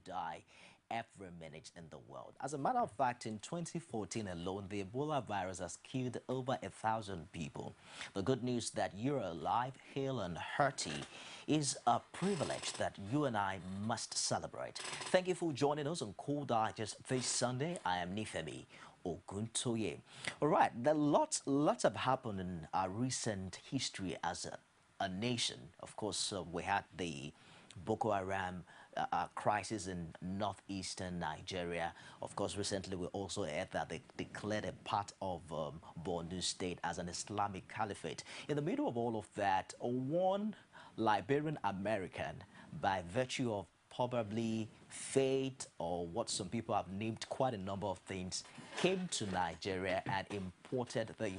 die every minute in the world. As a matter of fact, in 2014 alone, the Ebola virus has killed over 1,000 people. The good news that you're alive, hale and hearty is a privilege that you and I must celebrate. Thank you for joining us on Cool Digest this Sunday. I am Nifemi Oguntoye. All right, lots have happened in our recent history as a nation. Of course, we had the Boko Haram crisis in northeastern Nigeria. Of course, recently we also heard that they declared a part of Borno State as an Islamic caliphate. In the middle of all of that, one Liberian American, by virtue of probably fate or what some people have named quite a number of things, came to Nigeria and imported the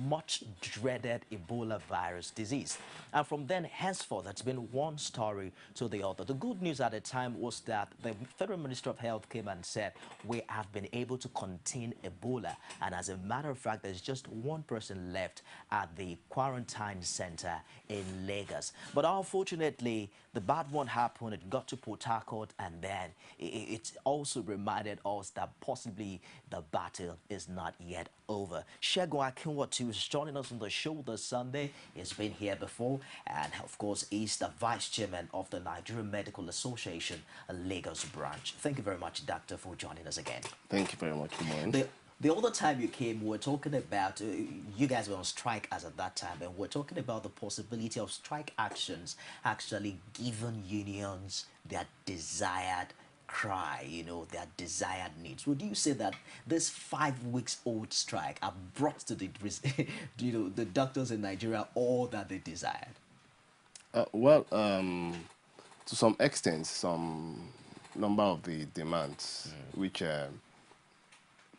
much dreaded Ebola virus disease. And from then, henceforth, it's been one story to the other. The good news at the time was that the Federal Minister of Health came and said, we have been able to contain Ebola. And as a matter of fact, there's just one person left at the quarantine center in Lagos. But unfortunately, the bad one happened. It got to Port Harcourt, and then it also reminded us that possibly the battle is not yet over. Segun Akinwotu is joining us on the show this Sunday. He's been here before, and of course, he's the Vice Chairman of the Nigerian Medical Association, Lagos branch. Thank you very much, Doctor, for joining us again. Thank you very much. Good morning. The other time you came, we were talking about, you guys were on strike as at that time, and we're talking about the possibility of strike actions actually giving unions their desired cry, their desired needs. Would you say that this 5 weeks old strike have brought to the, the doctors in Nigeria all that they desired? To some extent, some number of the demands which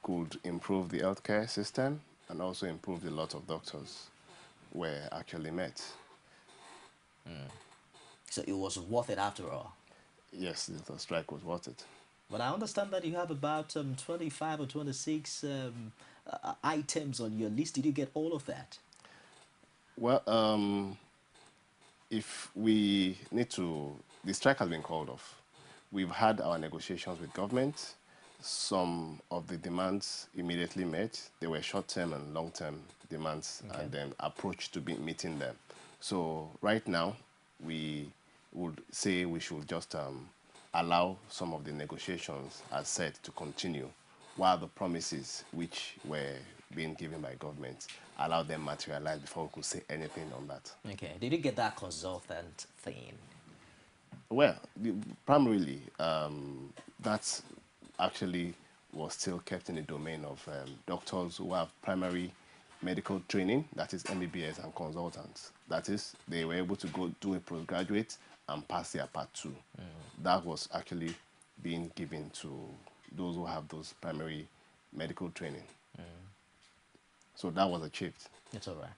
could improve the healthcare system and also improve the lot of doctors were actually met. So it was worth it after all? Yes, the strike was worth it. But I understand that you have about 25 or 26 items on your list. Did you get all of that? Well, if we need to, the strike has been called off. We've had our negotiations with government. Some of the demands immediately met. They were short-term and long-term demands, and then approach to be meeting them. So right now, we would say we should just allow some of the negotiations, as said, to continue, while the promises which were being given by government allow them materialize before we could say anything on that. Okay. Did you get that consultant thing? Well, primarily, that's actually was still kept in the domain of doctors who have primary medical training, that is MBBS, and consultants. That is, they were able to go do a postgraduate and pass their part 2. That was actually being given to those who have those primary medical training. So that was achieved. It's all right.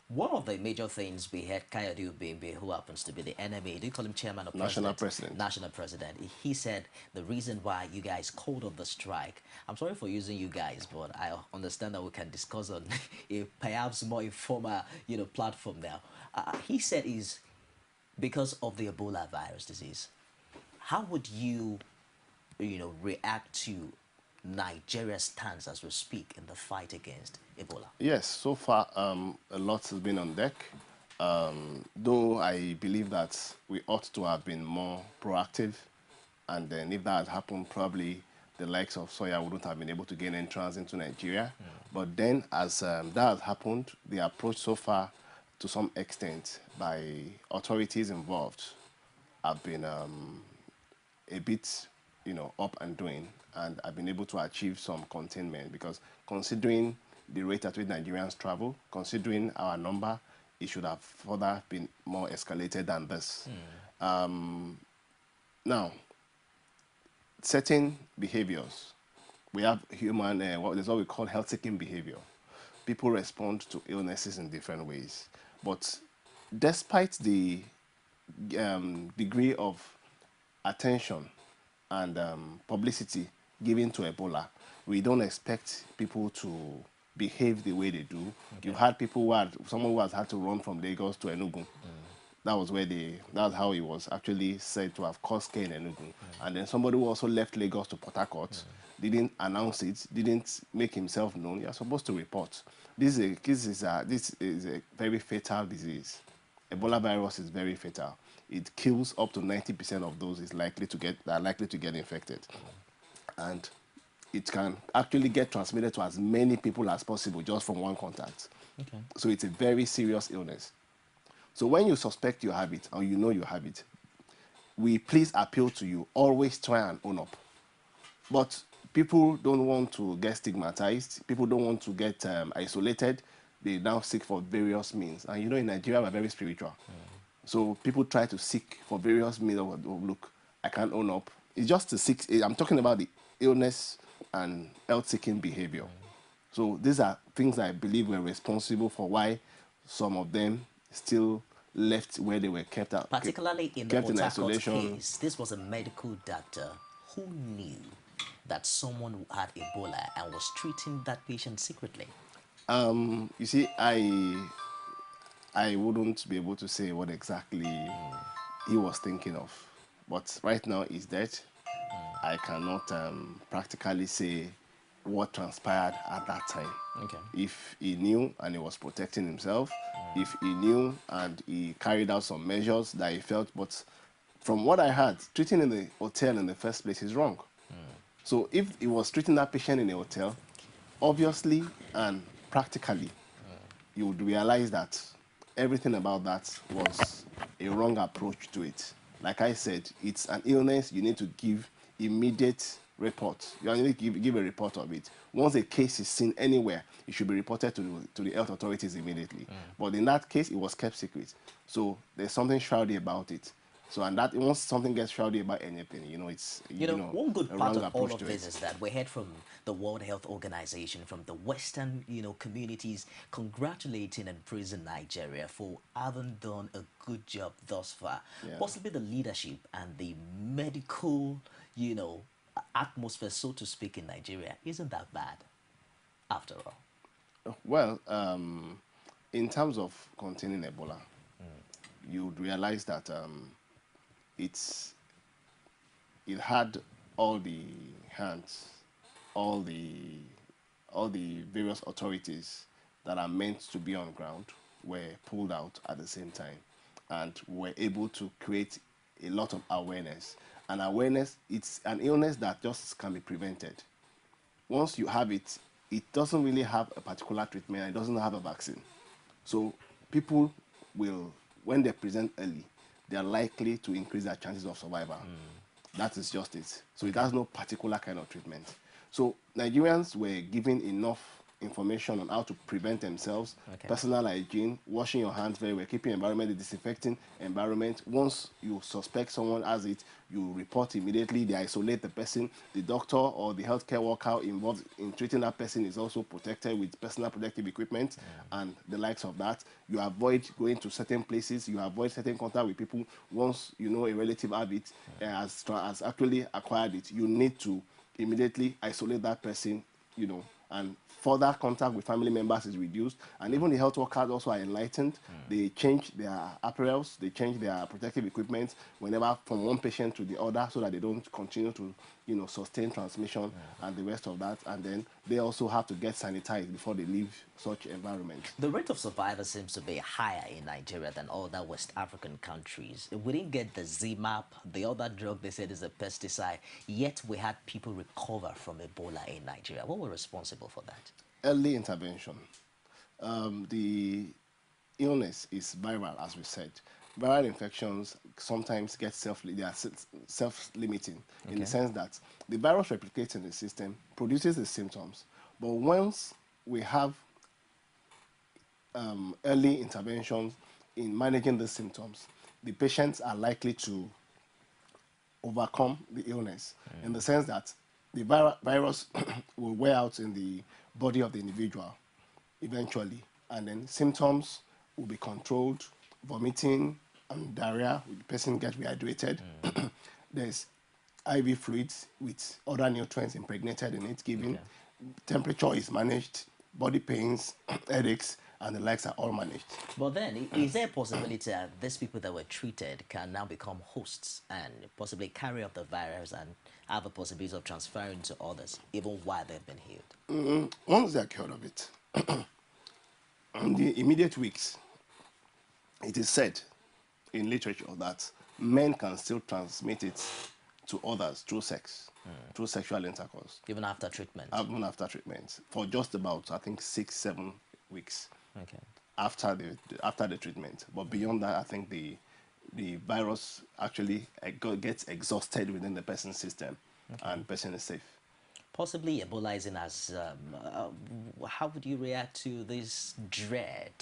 One of the major things we had Kayode Ubembe, who happens to be the NMA, do you call him chairman or National President? National President. He said the reason why you guys called off the strike, I'm sorry for using you guys, but I understand that we can discuss on a perhaps more informal, platform now. He said is because of the Ebola virus disease. How would you, react to Nigeria's stance as we speak in the fight against Ebola? Yes, so far a lot has been on deck, though I believe that we ought to have been more proactive, and then if that had happened, probably the likes of soya wouldn't have been able to gain entrance into Nigeria. But then as that has happened, the approach so far, to some extent, by authorities involved have been a bit, up and doing, and I've been able to achieve some containment, because considering the rate at which Nigerians travel, considering our number, it should have further been more escalated than this. Now, certain behaviors, we have human, there's what we call health-seeking behavior. People respond to illnesses in different ways. But despite the degree of attention and publicity given to Ebola, we don't expect people to behave the way they do. You had people someone who has had to run from Lagos to Enugu That's how he was actually said to have caused care in Enugu. And then somebody who also left Lagos to Port Harcourt, didn't announce it, didn't make himself known. You're supposed to report. This is a very fatal disease. Ebola virus is very fatal. It kills up to 90% of those that are likely to get infected. And it can actually get transmitted to as many people as possible just from one contact. Okay. So it's a very serious illness. So when you suspect you have it or you know you have it, we please appeal to you, always try and own up. But people don't want to get stigmatized. People don't want to get isolated. They now seek for various means. And you know, in Nigeria, we're very spiritual. So people try to seek for various means of look, I can't own up. It's just to seek, I'm talking about the illness and health-seeking behavior. So these are things I believe were responsible for why some of them still left where they were kept out. Particularly in the kept Port in Harcourt isolation. case, this was a medical doctor who knew that someone had Ebola and was treating that patient secretly. You see, I wouldn't be able to say what exactly he was thinking of. But right now he's dead. I cannot practically say what transpired at that time. Okay. If he knew and he was protecting himself, if he knew and he carried out some measures that he felt, but from what I heard, treating in the hotel in the first place is wrong. So if he was treating that patient in a hotel, obviously and practically, you would realize that everything about that was a wrong approach to it. Like I said, it's an illness, you need to give immediate report. You need to give a report of it. Once a case is seen anywhere, it should be reported to the health authorities immediately. But in that case, it was kept secret. So there's something shrouded about it. So, and that once something gets shrouded about anything, you know, it's One good a part wrong of all approach of to this it. is that we heard from the World Health Organization, from the Western, communities congratulating and praising Nigeria for having done a good job thus far. Yeah. Possibly the leadership and the medical, atmosphere, so to speak, in Nigeria isn't that bad, after all. Well, in terms of containing Ebola, you would realize that it's it had all the hands, all the all the various authorities that are meant to be on ground were pulled out at the same time and were able to create a lot of awareness. And awareness, it's an illness that just can be prevented. Once you have it, it doesn't really have a particular treatment, it doesn't have a vaccine. So people will, when they present early, they are likely to increase their chances of survival. That is just it. So it has no particular kind of treatment. So Nigerians were given enough information on how to prevent themselves, personal hygiene, washing your hands very well, keeping environment, the disinfecting environment. Once you suspect someone has it, you report immediately, they isolate the person. The doctor or the healthcare worker involved in treating that person is also protected with personal protective equipment and the likes of that. You avoid going to certain places, you avoid certain contact with people. Once you know a relative have it, has actually acquired it, you need to immediately isolate that person, and further contact with family members is reduced. And even the health workers also are enlightened. They change their apparels, they change their protective equipment whenever from one patient to the other so that they don't continue to, sustain transmission and the rest of that. And then they also have to get sanitized before they leave such environments. The rate of survival seems to be higher in Nigeria than other West African countries. We didn't get the ZMAP, the other drug they said is a pesticide, yet we had people recover from Ebola in Nigeria. What were responsible for that? Early intervention. The illness is viral, as we said. Viral infections sometimes get self-limiting in the sense that the virus replicates in the system, produces the symptoms, but once we have early interventions in managing the symptoms, the patients are likely to overcome the illness in the sense that the virus will wear out in the body of the individual eventually, and then symptoms will be controlled, vomiting and diarrhea, the person gets rehydrated. There's IV fluids with other nutrients impregnated in it given. Temperature is managed, body pains, headaches and the likes are all managed. But then, is there a possibility that these people that were treated can now become hosts and possibly carry up the virus and have a possibility of transferring to others, even while they've been healed? Once they are cured of it, in the immediate weeks, it is said in literature that men can still transmit it to others through sex, through sexual intercourse, Even after treatment? even after treatment, for just about, I think, 6-7 weeks Okay. after the treatment. But beyond that, I think the virus actually gets exhausted within the person's system, and the person is safe. Possibly Ebola as, how would you react to this dread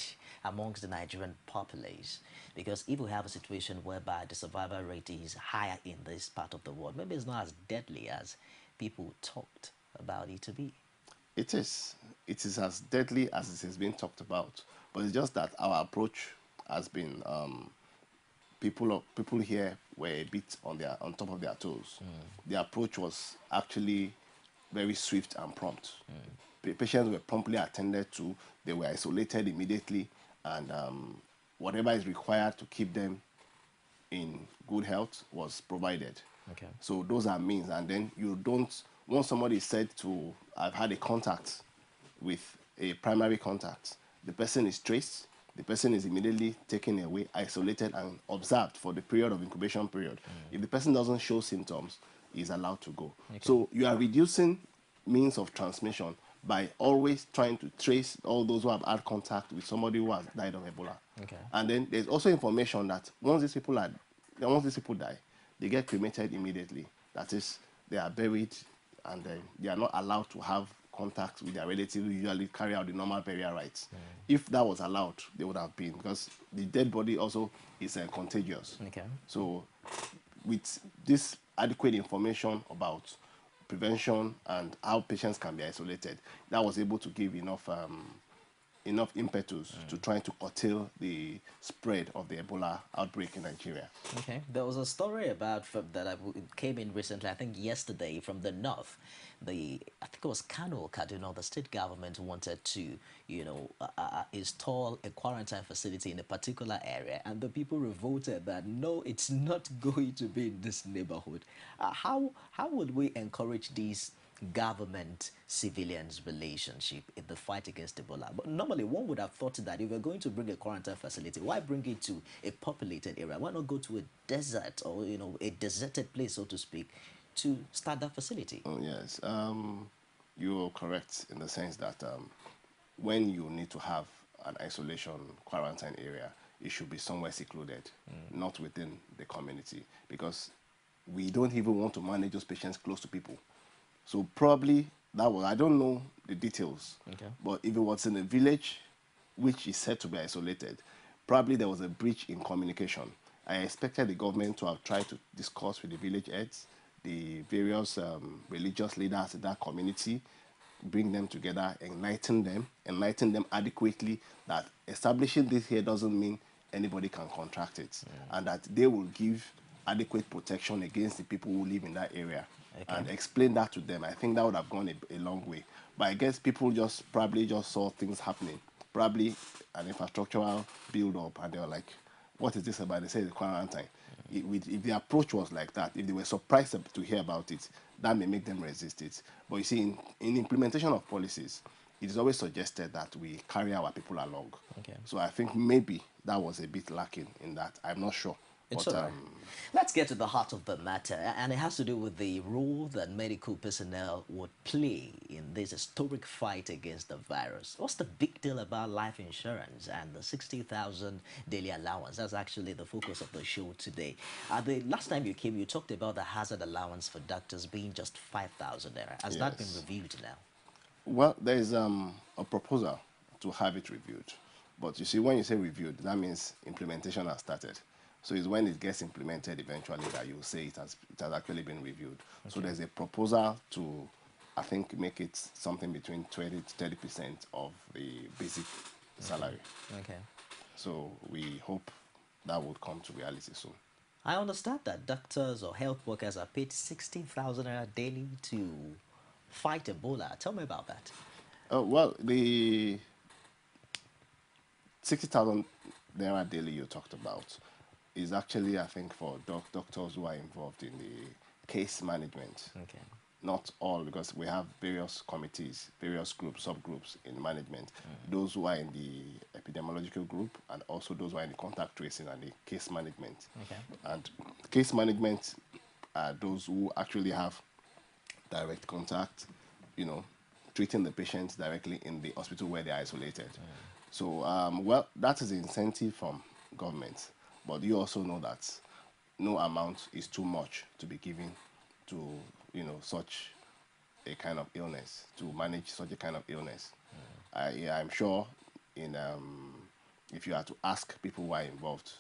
amongst the Nigerian populace? Because if we have a situation whereby the survival rate is higher in this part of the world, maybe it's not as deadly as people talked about it to be. It is. It is as deadly as it has been talked about. But it's just that our approach has been people here were a bit on top of their toes. The approach was actually very swift and prompt. Patients were promptly attended to. They were isolated immediately, and whatever is required to keep them in good health was provided. Okay. So those are means, and then you don't. Once somebody is said to have had a contact with a primary contact, the person is traced. The person is immediately taken away, isolated, and observed for the period of incubation period. If the person doesn't show symptoms, he's allowed to go. Okay. So you are reducing means of transmission by always trying to trace all those who have had contact with somebody who has died of Ebola. Okay. And then there's also information that once these people die, they get cremated immediately. That is, they are buried, and they are not allowed to have contact with their relatives who usually carry out the normal burial rites. If that was allowed, they would have been, because the dead body also is contagious. Okay. So with this adequate information about prevention and how patients can be isolated, that was able to give enough impetus to trying to curtail the spread of the Ebola outbreak in Nigeria. Okay. There was a story about came in recently, I think yesterday, from the north. I think it was Kano, Kaduna. The state government wanted to, install a quarantine facility in a particular area, and the people revolted that no, it's not going to be in this neighborhood. How would we encourage these government civilians relationship in the fight against Ebola? But normally one would have thought that if we're going to bring a quarantine facility, why bring it to a populated area? Why not go to a desert, or a deserted place, so to speak, to start that facility? Oh, yes, you're correct in the sense that when you need to have an isolation quarantine area, it should be somewhere secluded, not within the community, because we don't even want to manage those patients close to people. So probably that was, I don't know the details, Okay. but if it was in a village which is said to be isolated, probably there was a breach in communication. I expected the government to have tried to discuss with the village heads, the various religious leaders in that community, bring them together, enlighten them adequately that establishing this here doesn't mean anybody can contract it, and that they will give adequate protection against the people who live in that area. Okay. And explain that to them. I think that would have gone a long way. But I guess people probably just saw things happening, probably an infrastructural build-up, and they were like, what is this about? They say the quarantine. If the approach was like that, if they were surprised to hear about it, that may make them resist it. But you see, in implementation of policies, it is always suggested that we carry our people along. Okay. So I think maybe that was a bit lacking in that. I'm not sure. It's all right. Let's get to the heart of the matter, and it has to do with the role that medical personnel would play in this historic fight against the virus. What's the big deal about life insurance and the 60,000 daily allowance? That's actually the focus of the show today. The last time you came, you talked about the hazard allowance for doctors being just 5,000 naira. Has that been reviewed now? Well, there is a proposal to have it reviewed. But you see, when you say reviewed, that means implementation has started. So it's when it gets implemented eventually that you say it has actually been reviewed. Okay. So there's a proposal to, I think, make it something between 20 to 30% of the basic salary. Okay. So we hope that would come to reality soon. I understand that doctors or health workers are paid 60,000 naira daily to fight Ebola. Tell me about that. Well, 60,000 naira daily you talked about is actually, I think, for doctors who are involved in the case management. Okay. Not all, because we have various committees, various groups, subgroups in management. Those who are in the epidemiological group, and also those who are in the contact tracing and the case management. Okay. And case management are those who actually have direct contact, you know, treating the patients directly in the hospital where they're isolated. So, well, that is the incentive from government. But you also know that no amount is too much to be given to, such a kind of illness, to manage such a kind of illness. I'm sure if you had to ask people who are involved,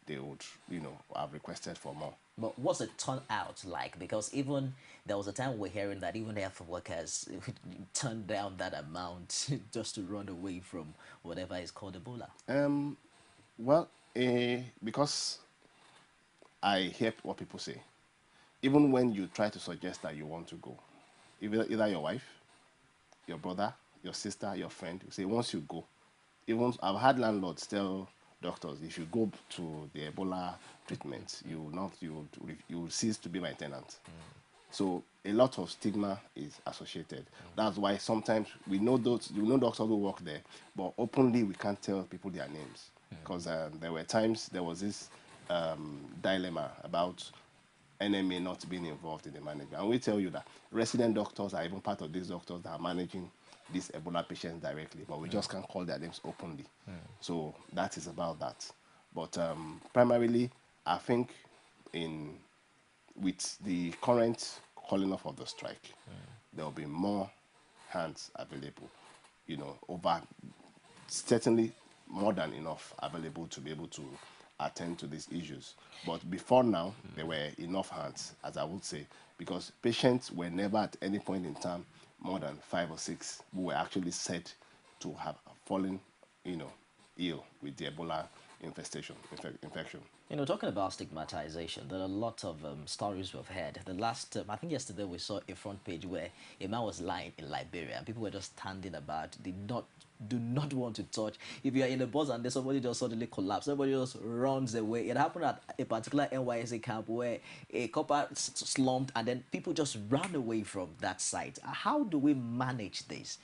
they would, have requested for more. But what's the turnout like? Because even there was a time we're hearing that even health workers turned down that amount just to run away from whatever is called Ebola. Well, because I hear what people say, even when you try to suggest that you want to go, either your wife, your brother, your sister, your friend, you say once you go, even I've had landlords tell doctors, if you go to the Ebola treatment, you will cease to be my tenant. So a lot of stigma is associated. That's why sometimes we know doctors who work there, but openly we can't tell people their names, because there was this dilemma about NMA not being involved in the management. And we tell you that resident doctors are even part of these doctors that are managing these Ebola patients directly, but we just can't call their names openly. So that is about that. But primarily, I think with the current calling off of the strike, there will be more hands available, over certainly more than enough available to be able to attend to these issues. But before now, there were enough hands, as I would say, because patients were never at any point in time more than 5 or 6 who were actually said to have fallen, ill with the Ebola infestation, infection. Talking about stigmatization, there are a lot of stories we've heard. The last, I think yesterday we saw a front page where a man was lying in Liberia and people were just standing about, do not want to touch. If you are in a bus and then somebody just suddenly collapse, everybody just runs away. It happened at a particular NYSC camp where a copper slumped and then people just ran away from that site. How do we manage this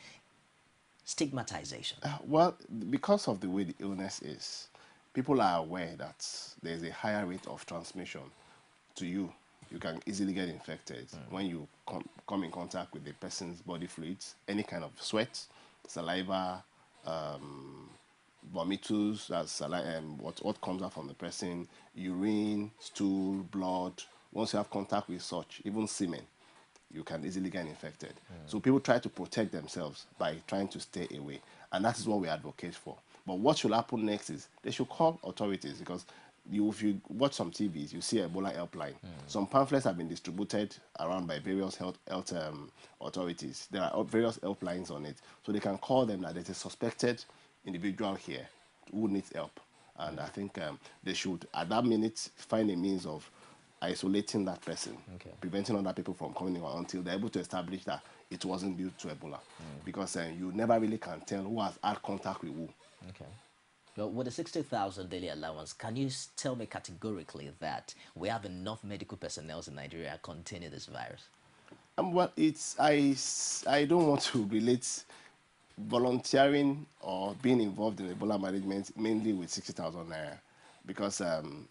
stigmatization? Well, because of the way the illness is, people are aware that there's a higher rate of transmission to you. You can easily get infected when you come in contact with the person's body fluids, any kind of sweat, saliva, vomitus, that's what comes out from the person, urine, stool, blood. Once you have contact with such, even semen, you can easily get infected. So people try to protect themselves by trying to stay away. And that is what we advocate for. But what should happen next is they should call authorities, because if you watch some TVs, you see Ebola helpline. Some pamphlets have been distributed around by various health authorities. There are various helplines on it. So they can call them that there's a suspected individual here who needs help. And I think they should, at that minute, find a means of isolating that person, preventing other people from coming in until they're able to establish that it wasn't due to Ebola. Because you never really can tell who has had contact with who. Okay. Well, with the 60,000 daily allowance, can you tell me categorically that we have enough medical personnel in Nigeria containing this virus? Well, I don't want to relate volunteering or being involved in Ebola management mainly with 60,000 naira, because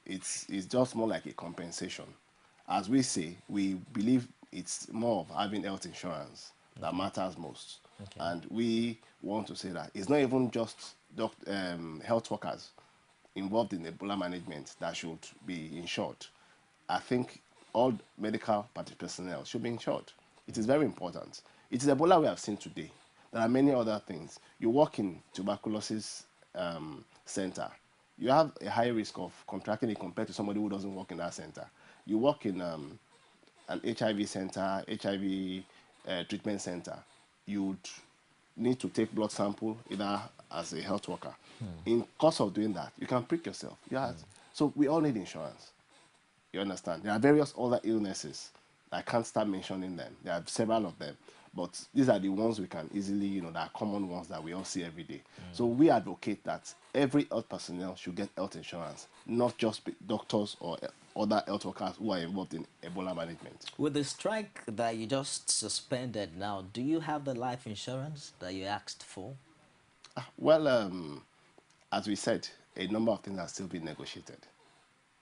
it's just more like a compensation. As we say, we believe it's more of having health insurance that matters most. And we want to say that it's not even just health workers involved in Ebola management that should be insured. I think all medical personnel should be insured. It is very important. It is Ebola we have seen today. There are many other things. You work in tuberculosis center, you have a high risk of contracting it compared to somebody who doesn't work in that center. You work in an HIV center, HIV treatment center, you'd need to take blood sample either as a health worker. In course of doing that, you can prick yourself. So we all need insurance. You understand? There are various other illnesses. I can't start mentioning them. There are several of them. But these are the ones we can easily, that are common ones that we all see every day. So we advocate that every health personnel should get health insurance, not just doctors or other health workers who are involved in Ebola management. With the strike that you just suspended now, do you have the life insurance that you asked for? Well, as we said, a number of things are still being negotiated.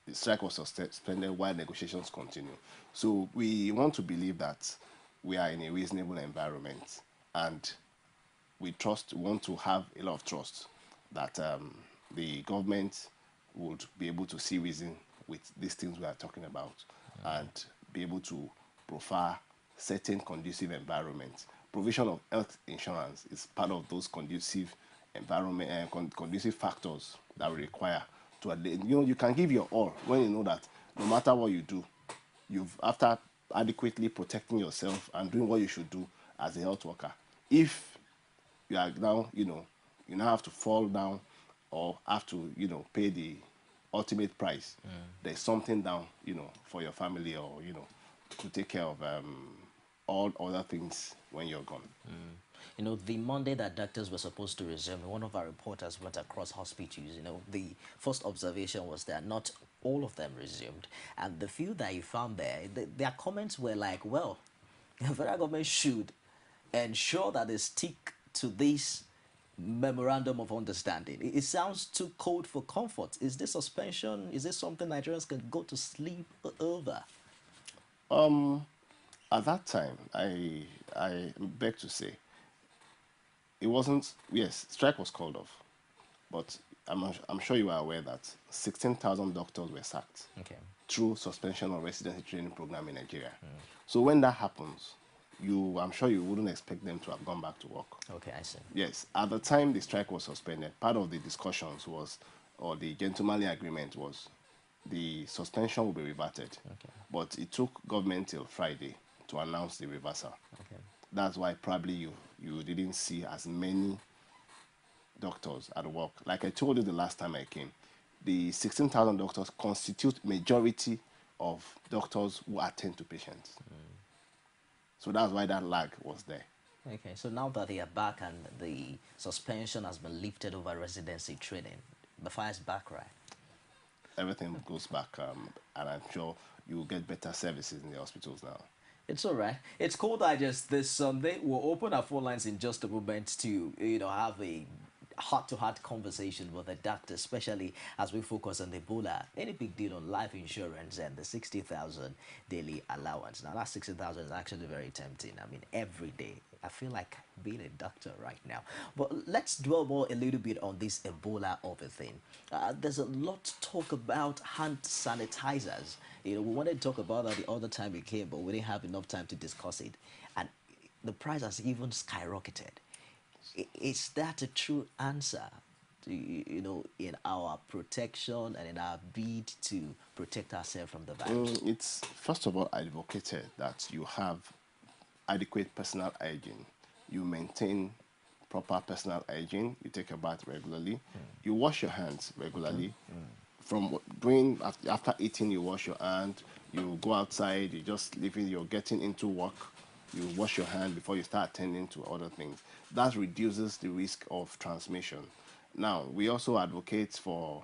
The strike was suspended while negotiations continue. So we want to believe that we are in a reasonable environment, and want to have a lot of trust that the government would be able to see reason with these things we are talking about, and be able to provide certain conducive environments. Provision of health insurance is part of those conducive environment and conducive factors that we require to, you can give your all when you know that no matter what you do, after adequately protecting yourself and doing what you should do as a health worker. If you are now, you now have to fall down or have to, pay the ultimate price. There's something down, for your family, or, to take care of all other things when you're gone. The Monday that doctors were supposed to resume, one of our reporters went across hospitals. The first observation was that not all of them resumed. And the few that you found there, their comments were like, well, the federal government should ensure that they stick to this memorandum of understanding. It sounds too cold for comfort. Is this suspension, is this something Nigerians can go to sleep over? At that time, I beg to say, it wasn't, yes, strike was called off, but I'm sure you are aware that 16,000 doctors were sacked through suspension of residency training program in Nigeria. So when that happens, I'm sure you wouldn't expect them to have gone back to work. Okay, I see. Yes, at the time the strike was suspended, part of the discussions was, or the gentlemanly agreement was, the suspension will be reverted. But it took government till Friday to announce the reversal. That's why probably you didn't see as many doctors at work. Like I told you the last time I came, the 16,000 doctors constitute majority of doctors who attend to patients. So that's why that lag was there. Okay, so now that they are back and the suspension has been lifted over residency training, the fire's back, right? Everything goes back, and I'm sure you will get better services in the hospitals now. It's all right. It's Cold Digest this Sunday. We'll open our phone lines in just a moment to, have a heart-to-heart conversation with a doctor, especially as we focus on Ebola. Any big deal on life insurance and the 60,000 daily allowance. Now, that 60,000 is actually very tempting. I mean, every day. I feel like being a doctor right now. But let's dwell more a little bit on this Ebola other thing. There's a lot to talk about hand sanitizers. We wanted to talk about that the other time we came, but we didn't have enough time to discuss it. And the price has even skyrocketed. Is that a true answer to, in our protection and in our bid to protect ourselves from the virus? It's first of all advocated that you have adequate personal hygiene. You maintain proper personal hygiene. You take a bath regularly. You wash your hands regularly. From doing after eating, you wash your hand. You go outside. You just you're getting into work. You wash your hand before you start attending to other things. That reduces the risk of transmission. Now, we also advocate for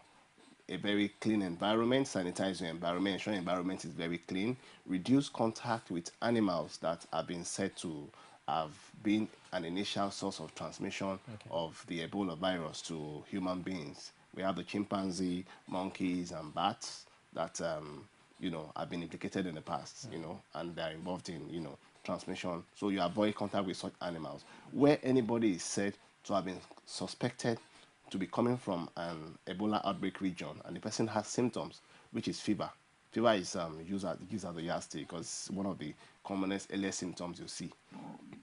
a very clean environment, sanitize your environment, ensure your environment is very clean, reduce contact with animals that have been said to have been an initial source of transmission of the Ebola virus to human beings. We have the chimpanzee, monkeys, and bats that have been implicated in the past, and they're involved in transmission. So you avoid contact with such animals. Where anybody is said to have been suspected to be coming from an Ebola outbreak region and the person has symptoms, which is fever. Fever is used as a yardstick because it's one of the commonest earliest symptoms you see.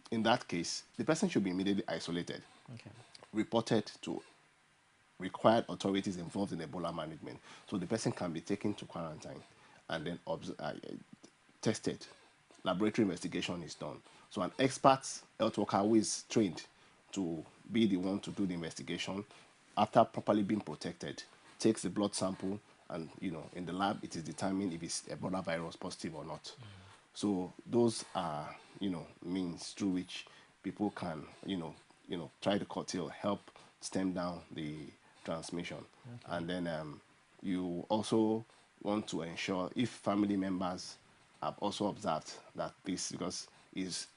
In that case, the person should be immediately isolated, reported to required authorities involved in Ebola management. So the person can be taken to quarantine and then tested. Laboratory investigation is done. So an expert health worker who is trained to be the one to do the investigation, after properly being protected, takes the blood sample, and in the lab it is determined if it's Ebola virus positive or not. So those are means through which people can, try to curtail, help stem down the transmission. Okay. And then you also want to ensure if family members have also observed that this, because it's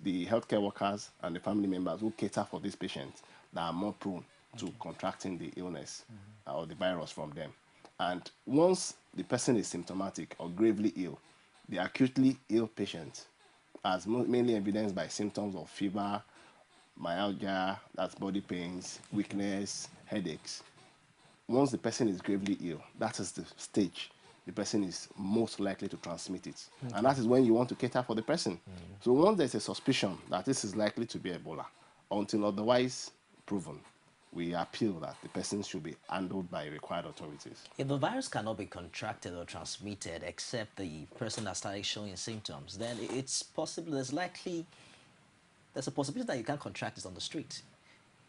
the healthcare workers and the family members who cater for these patients that are more prone to contracting the illness or the virus from them. And once the person is symptomatic or gravely ill, the acutely ill patient, as mainly evidenced by symptoms of fever, myalgia, that's body pains, weakness, headaches. Once the person is gravely ill, that is the stage the person is most likely to transmit it. Okay. And that is when you want to cater for the person. So once there's a suspicion that this is likely to be Ebola, until otherwise proven, we appeal that the person should be handled by required authorities. If the virus cannot be contracted or transmitted except the person that started showing symptoms, then it's possible, there's a possibility that you can contract it on the street.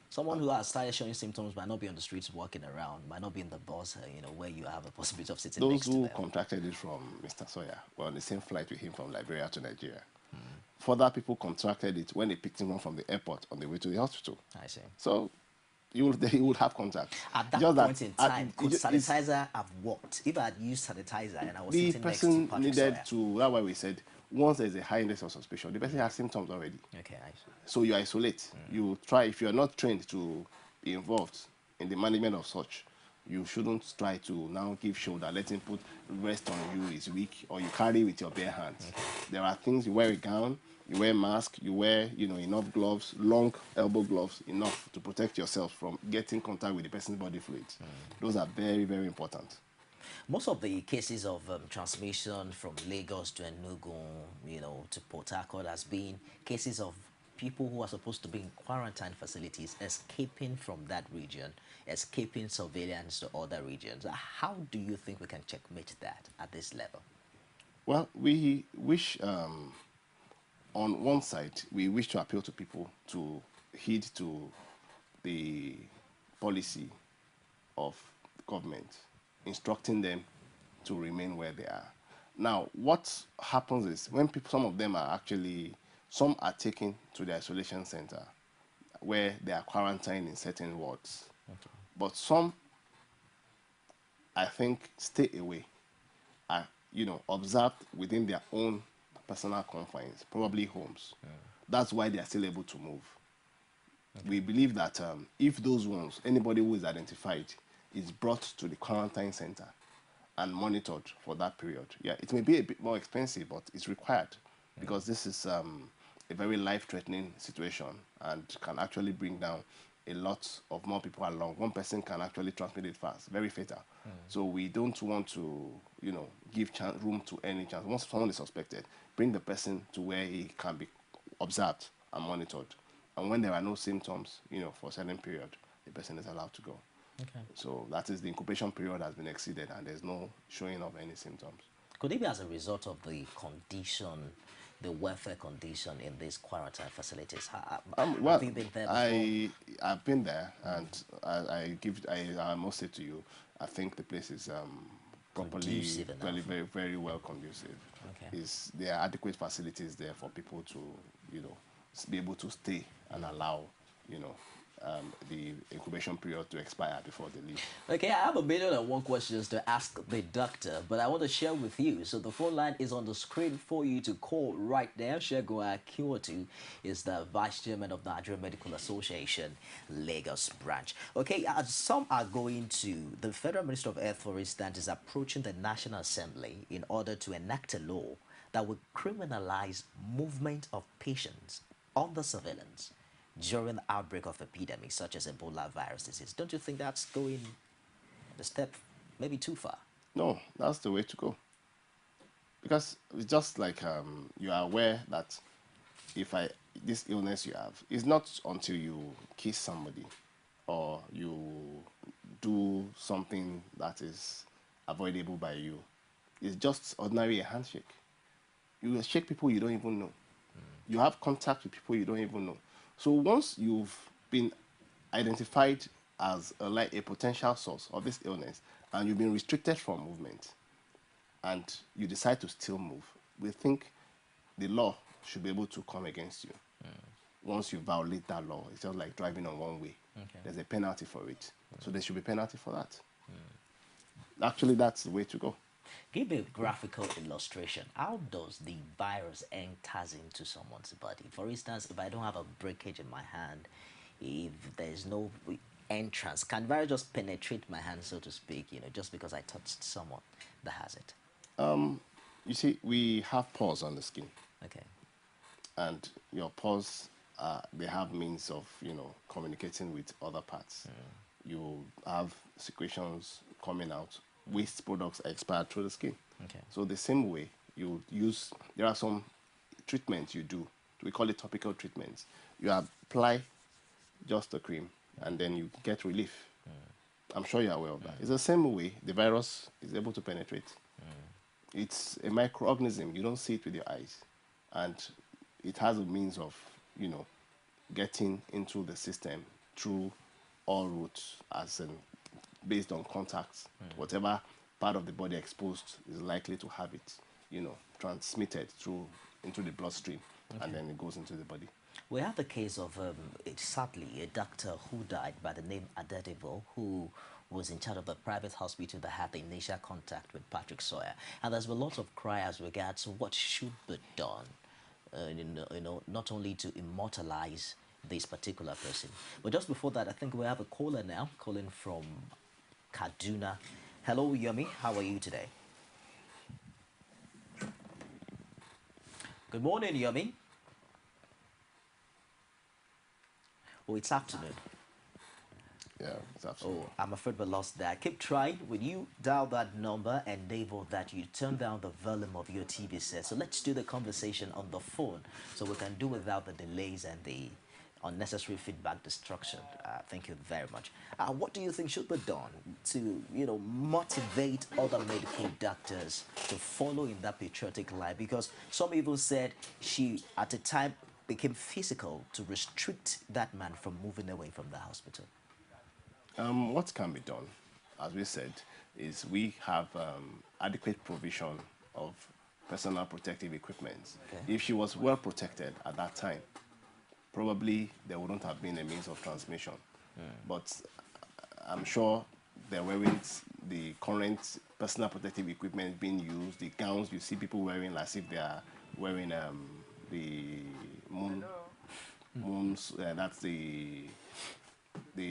Someone who has started showing symptoms might not be on the streets walking around, might not be in the bus, where you have a possibility of sitting Those next to who them. contracted it from Mr. Sawyer were on the same flight with him from Liberia to Nigeria. Further people contracted it when they picked him up from the airport on the way to the hospital. I see. So he would have contact. At that point in time, could sanitizer have worked? If I had used sanitizer and I was the sitting next to person Patrick needed Sawyer. to, that's why we said, once there's a high index of suspicion, the person has symptoms already. Okay, I see. So you isolate. You try, if you're not trained to be involved in the management of such, you shouldn't try to now give shoulder, let him put rest on you is weak, or you carry with your bare hands. Okay. There are things, you wear a gown, you wear a mask, you wear, enough gloves, long elbow gloves, enough to protect yourself from getting contact with the person's body fluids. Those are very, very important. Most of the cases of transmission from Lagos to Enugu, to Port Harcourt has been cases of people who are supposed to be in quarantine facilities escaping from that region, escaping surveillance to other regions. How do you think we can checkmate that at this level? Well, we wish, on one side, we wish to appeal to people to heed to the policy of government, instructing them to remain where they are. Now, what happens is when some of them are actually, some are taken to the isolation center where they are quarantined in certain wards. Okay. But some, I think, stay away, are, observed within their own personal confines, probably homes. Yeah. That's why they are still able to move. Okay. We believe that if those ones, anybody who is identified, is brought to the quarantine center and monitored for that period. Yeah, it may be a bit more expensive, but it's required because this is a very life-threatening situation and can actually bring down a lot of more people along. One person can actually transmit it fast, very fatal. So we don't want to, give room to any chance. Once someone is suspected, bring the person to where he can be observed and monitored. And when there are no symptoms, for a certain period, the person is allowed to go. Okay. So that is the incubation period has been exceeded and there's no showing of any symptoms. Could it be as a result of the condition, the welfare condition in these quarantine facilities? Well, have you been there before? I've been there, and I must say to you, I think the place is properly, very, very, very well conducive. Okay. There are adequate facilities there for people to, be able to stay and allow, the incubation period to expire before they leave. Okay, I have 1,000,001 questions to ask the doctor, but I want to share with you. So the phone line is on the screen for you to call right now. Segun Akinwotu is the Vice Chairman of the Nigerian Medical Association, Lagos branch. Okay, some are going to, the Federal Minister of Health, for instance, is approaching the National Assembly in order to enact a law that would criminalize movement of patients under surveillance during the outbreak of epidemics such as Ebola virus disease. Don't you think that's going a step maybe too far? No, that's the way to go. Because it's just like you are aware that this illness you have, is not until you kiss somebody or you do something that is avoidable by you. It's just ordinary a handshake. You will shake people you don't even know. You have contact with people you don't even know. So once you've been identified as a potential source of this illness and you've been restricted from movement and you decide to still move, we think the law should be able to come against you. Once you violate that law, it's just like driving on one way. Okay. There's a penalty for it. So there should be penalty for that. Actually, that's the way to go. Give a graphical illustration. How does the virus enters into someone's body? For instance, if I don't have a breakage in my hand, if there's no entrance, can virus just penetrate my hand, so to speak, just because I touched someone that has it? You see, we have pores on the skin, Okay. and your pores, they have means of, communicating with other parts. You have secretions coming out. Waste products are expired through the skin. Okay. So the same way you use, there are some treatments you do. We call it topical treatments. You apply just the cream, and then you get relief. I'm sure you're aware of that. It's the same way the virus is able to penetrate. It's a microorganism. You don't see it with your eyes. And it has a means of, getting into the system through all routes, as in based on contacts. Whatever part of the body exposed is likely to have it, transmitted through into the bloodstream, and then it goes into the body. We have the case of, sadly, a doctor who died by the name Adedivo, who was in charge of the private hospital that had the initial contact with Patrick Sawyer. And there's been lots of cry as regards what should be done, not only to immortalize this particular person. But just before that, I think we have a caller now, calling from Kaduna. Hello, Yomi. How are you today? Good morning, Yomi. Oh, it's afternoon. Yeah, it's absolutely. Oh, I'm afraid we lost that. Keep trying. When you dial that number, enable that you turn down the volume of your TV set. So let's do the conversation on the phone so we can do without the delays and the unnecessary feedback destruction. Thank you very much. What do you think should be done to, motivate other medical doctors to follow in that patriotic line? Because some even said she, at the time, became physical to restrict that man from moving away from the hospital. What can be done, as we said, is we have adequate provision of personal protective equipment. Okay. If she was well protected at that time, probably there wouldn't have been a means of transmission. But I'm sure there weren't the current personal protective equipment being used, the gowns you see people wearing as if they are wearing the moons, that's the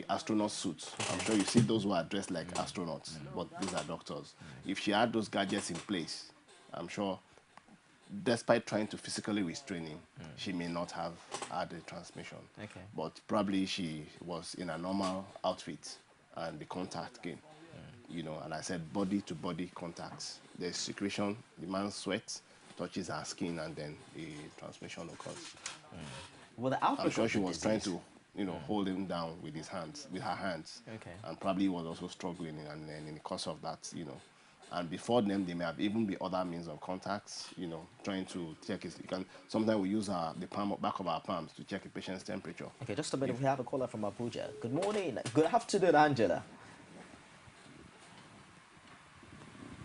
astronaut suits. I'm sure you see those who are dressed like astronauts, but these are doctors. If she had those gadgets in place, I'm sure, despite trying to physically restrain him, she may not have had a transmission. Okay. But probably she was in a normal outfit and the contact came. And I said body-to-body contacts. There's secretion, the man sweats, touches her skin, and then the transmission occurs. Well, the outbreak I'm sure of she the was trying disease- to, hold him down with his hands, with her hands. Okay. And probably was also struggling, and then in the course of that, and before them, there may have even be other means of contacts, trying to check his, sometimes we use the back of our palms to check a patient's temperature. Okay, just a minute. We have a caller from Abuja. Good morning. Good afternoon, Angela.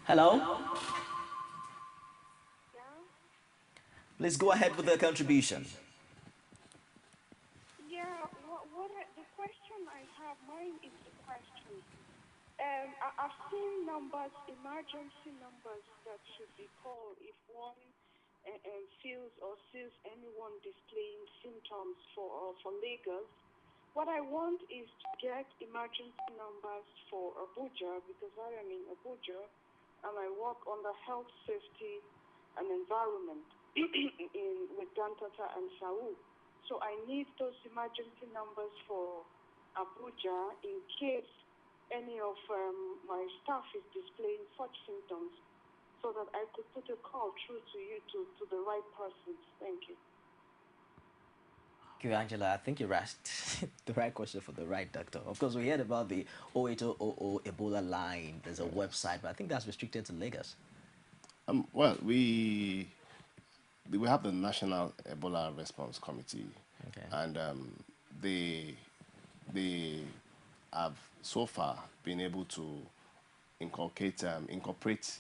Hello. Yeah. Please go ahead with the contribution. Yeah. The question I have, mine is the question. I've seen numbers, emergency numbers that should be called if one feels or sees anyone displaying symptoms for Lagos. What I want is to get emergency numbers for Abuja because I am in Abuja and I work on the health, safety, and environment with Dantata and Sau. So I need those emergency numbers for Abuja in case any of my staff is displaying such symptoms so that I could put a call through to you to the right persons. Thank you. Thank you, Angela. I think you asked the right question for the right doctor. Of course, we heard about the 08000 Ebola line. There's a website, but I think that's restricted to Lagos. Well, we have the National Ebola Response Committee, Okay. and they have so far been able to incorporate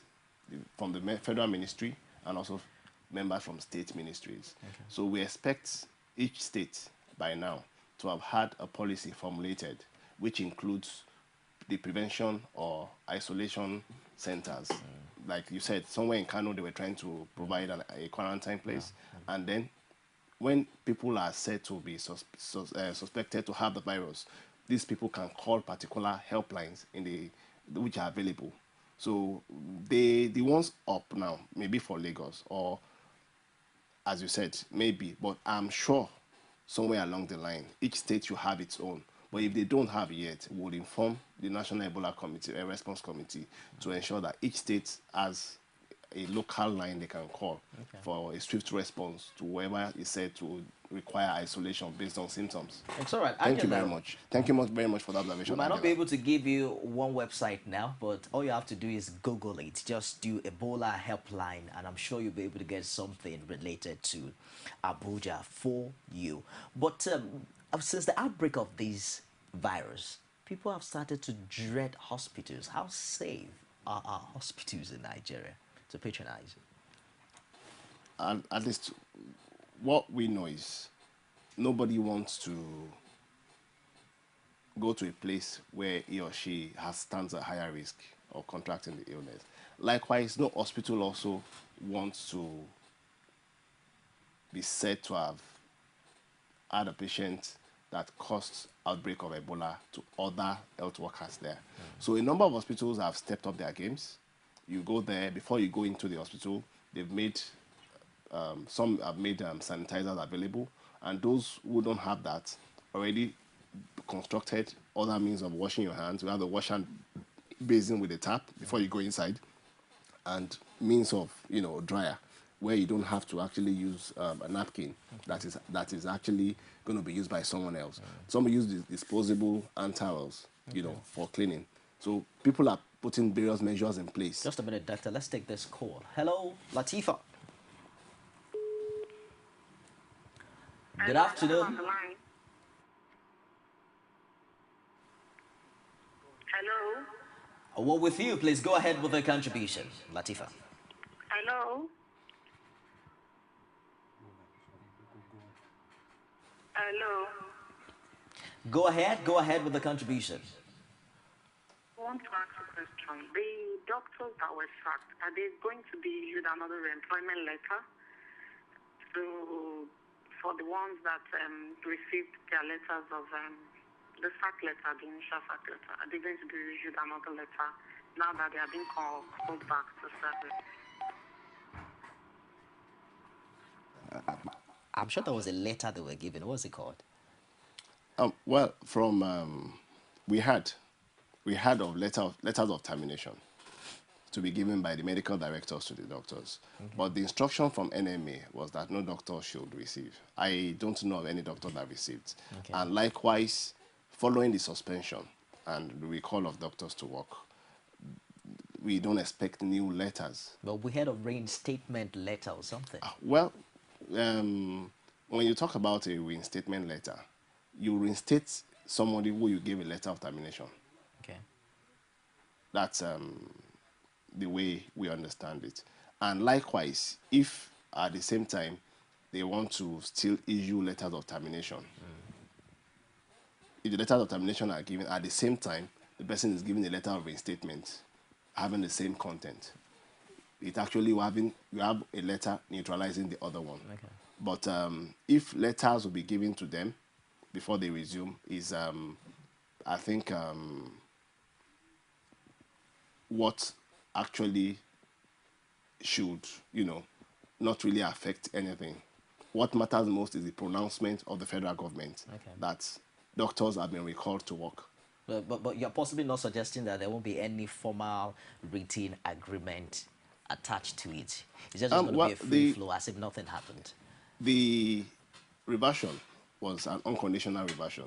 from the federal ministry and also members from state ministries. Okay. So we expect each state by now to have had a policy formulated which includes the prevention or isolation centers. Like you said, somewhere in Kano, they were trying to provide a quarantine place. And then when people are said to be suspected to have the virus, these people can call particular helplines which are available. So the ones up now, maybe for Lagos, or as you said, maybe, but I'm sure somewhere along the line, each state should have its own. But if they don't have it yet, we'll inform the National Ebola Committee, a response committee, to ensure that each state has a local line they can call for a swift response to whoever is said to require isolation based on symptoms. It's all right. Thank you very much. Thank you very much for the observation. We might not be able to give you one website now, but all you have to do is Google it. Just do Ebola helpline, and I'm sure you'll be able to get something related to Abuja for you. But since the outbreak of this virus, people have started to dread hospitals. How safe are our hospitals in Nigeria to patronize? At least what we know is nobody wants to go to a place where he or she stands a higher risk of contracting the illness. Likewise, no hospital also wants to be said to have had a patient that caused outbreak of Ebola to other health workers there. So a number of hospitals have stepped up their games. You go there, before you go into the hospital, they've made, some have made sanitizers available, and those who don't have that already constructed other means of washing your hands. We have the wash hand basin with a tap before you go inside, and means of, dryer, where you don't have to actually use a napkin that is actually going to be used by someone else. Some use disposable hand towels, for cleaning. So people are putting various measures in place. Just a minute, doctor. Let's take this call. Hello, Latifa. Good afternoon. Hello. Well, with you, please go ahead with the contribution, Latifa. Hello. Hello. Go ahead with the contribution. I want to ask a question. The doctors that were sacked, are they going to be issued another employment letter for the ones that received their letters of the sack letter, the initial sack letter? Are they going to be issued another letter now that they are being called back to service? I'm sure there was a letter they were given. What was it called? Well, from we had of letters of termination to be given by the medical directors to the doctors. But the instruction from NMA was that no doctor should receive. I don't know of any doctor that received. And likewise, following the suspension and the recall of doctors to work, we don't expect new letters. Well, we had a reinstatement letter or something. Well, when you talk about a reinstatement letter, you reinstate somebody who you gave a letter of termination. Okay. That's the way we understand it. And likewise, if at the same time they want to still issue letters of termination, if the letters of termination are given at the same time, the person is given a letter of reinstatement having the same content. It actually you have a letter neutralizing the other one. Okay. But if letters will be given to them before they resume, is I think what actually should, not really affect anything. What matters most is the pronouncement of the federal government that doctors have been recalled to work. But you're possibly not suggesting that there won't be any formal written agreement attached to it. It's just going to be a free flow as if nothing happened. The reversion was an unconditional reversion.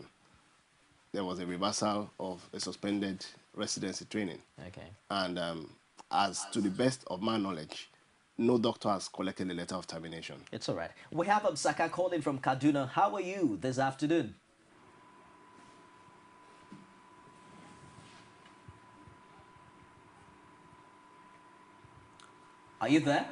There was a reversal of a suspended residency training. Okay. And as to the best of my knowledge, no doctor has collected a letter of termination. It's all right. We have Saka calling from Kaduna. How are you this afternoon? Are you there?